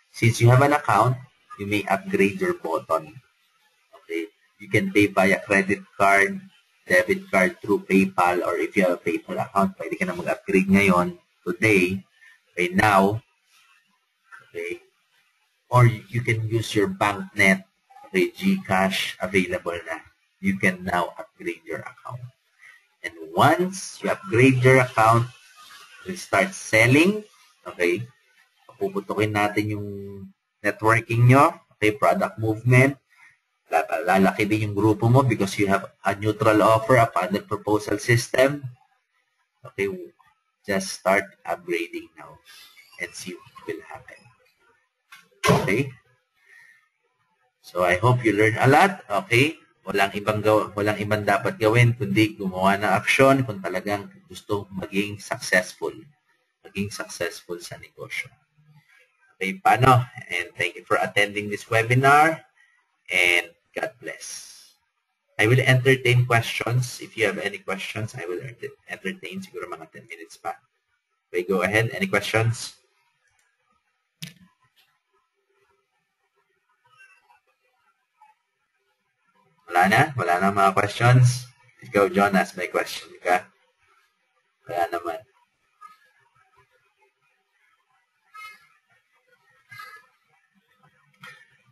Since you have an account, you may upgrade your button. Okay? You can pay via credit card, debit card through PayPal, or if you have a PayPal account, pwede ka na mag-upgrade ngayon, today, okay, now, okay, or you can use your BankNet, okay, GCash, available na. You can now upgrade your account. And once you upgrade your account, you start selling, okay, puputukin natin yung networking nyo, okay, product movement, lalaki din yung grupo mo because you have a neutral offer, a bundle proposal system. Okay, just start upgrading now and see what will happen. Okay? So I hope you learn a lot. Okay? Walang ibang dapat gawin kundi gumawa ng aksyon kung talagang gusto maging successful sa negosyo. Okay, paano? And thank you for attending this webinar. And God bless. I will entertain questions. If you have any questions, I will entertain siguro mga 10 minutes pa. Okay, go ahead. Any questions? Wala na mga questions? Ikaw, John, ask my question ka. Wala naman.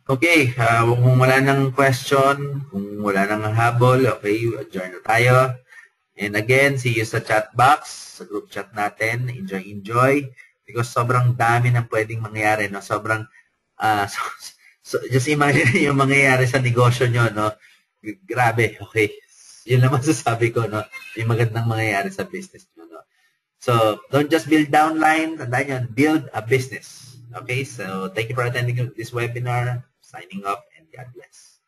Okay, kung wala nang question, kung wala nang habol, okay, adjourn na tayo. And again, see you sa chat box, sa group chat natin. Enjoy. Because sobrang dami ng pwedeng mangyari, no? Sobrang, so just imagine yung mangyayari sa negosyo nyo, no? Grabe, okay. Yun lang masasabi ko, no? Yung magandang mangyayari sa business nyo, no? So, don't just build downline, tandaan yan, build a business. Okay, so thank you for attending this webinar. Signing off and God bless.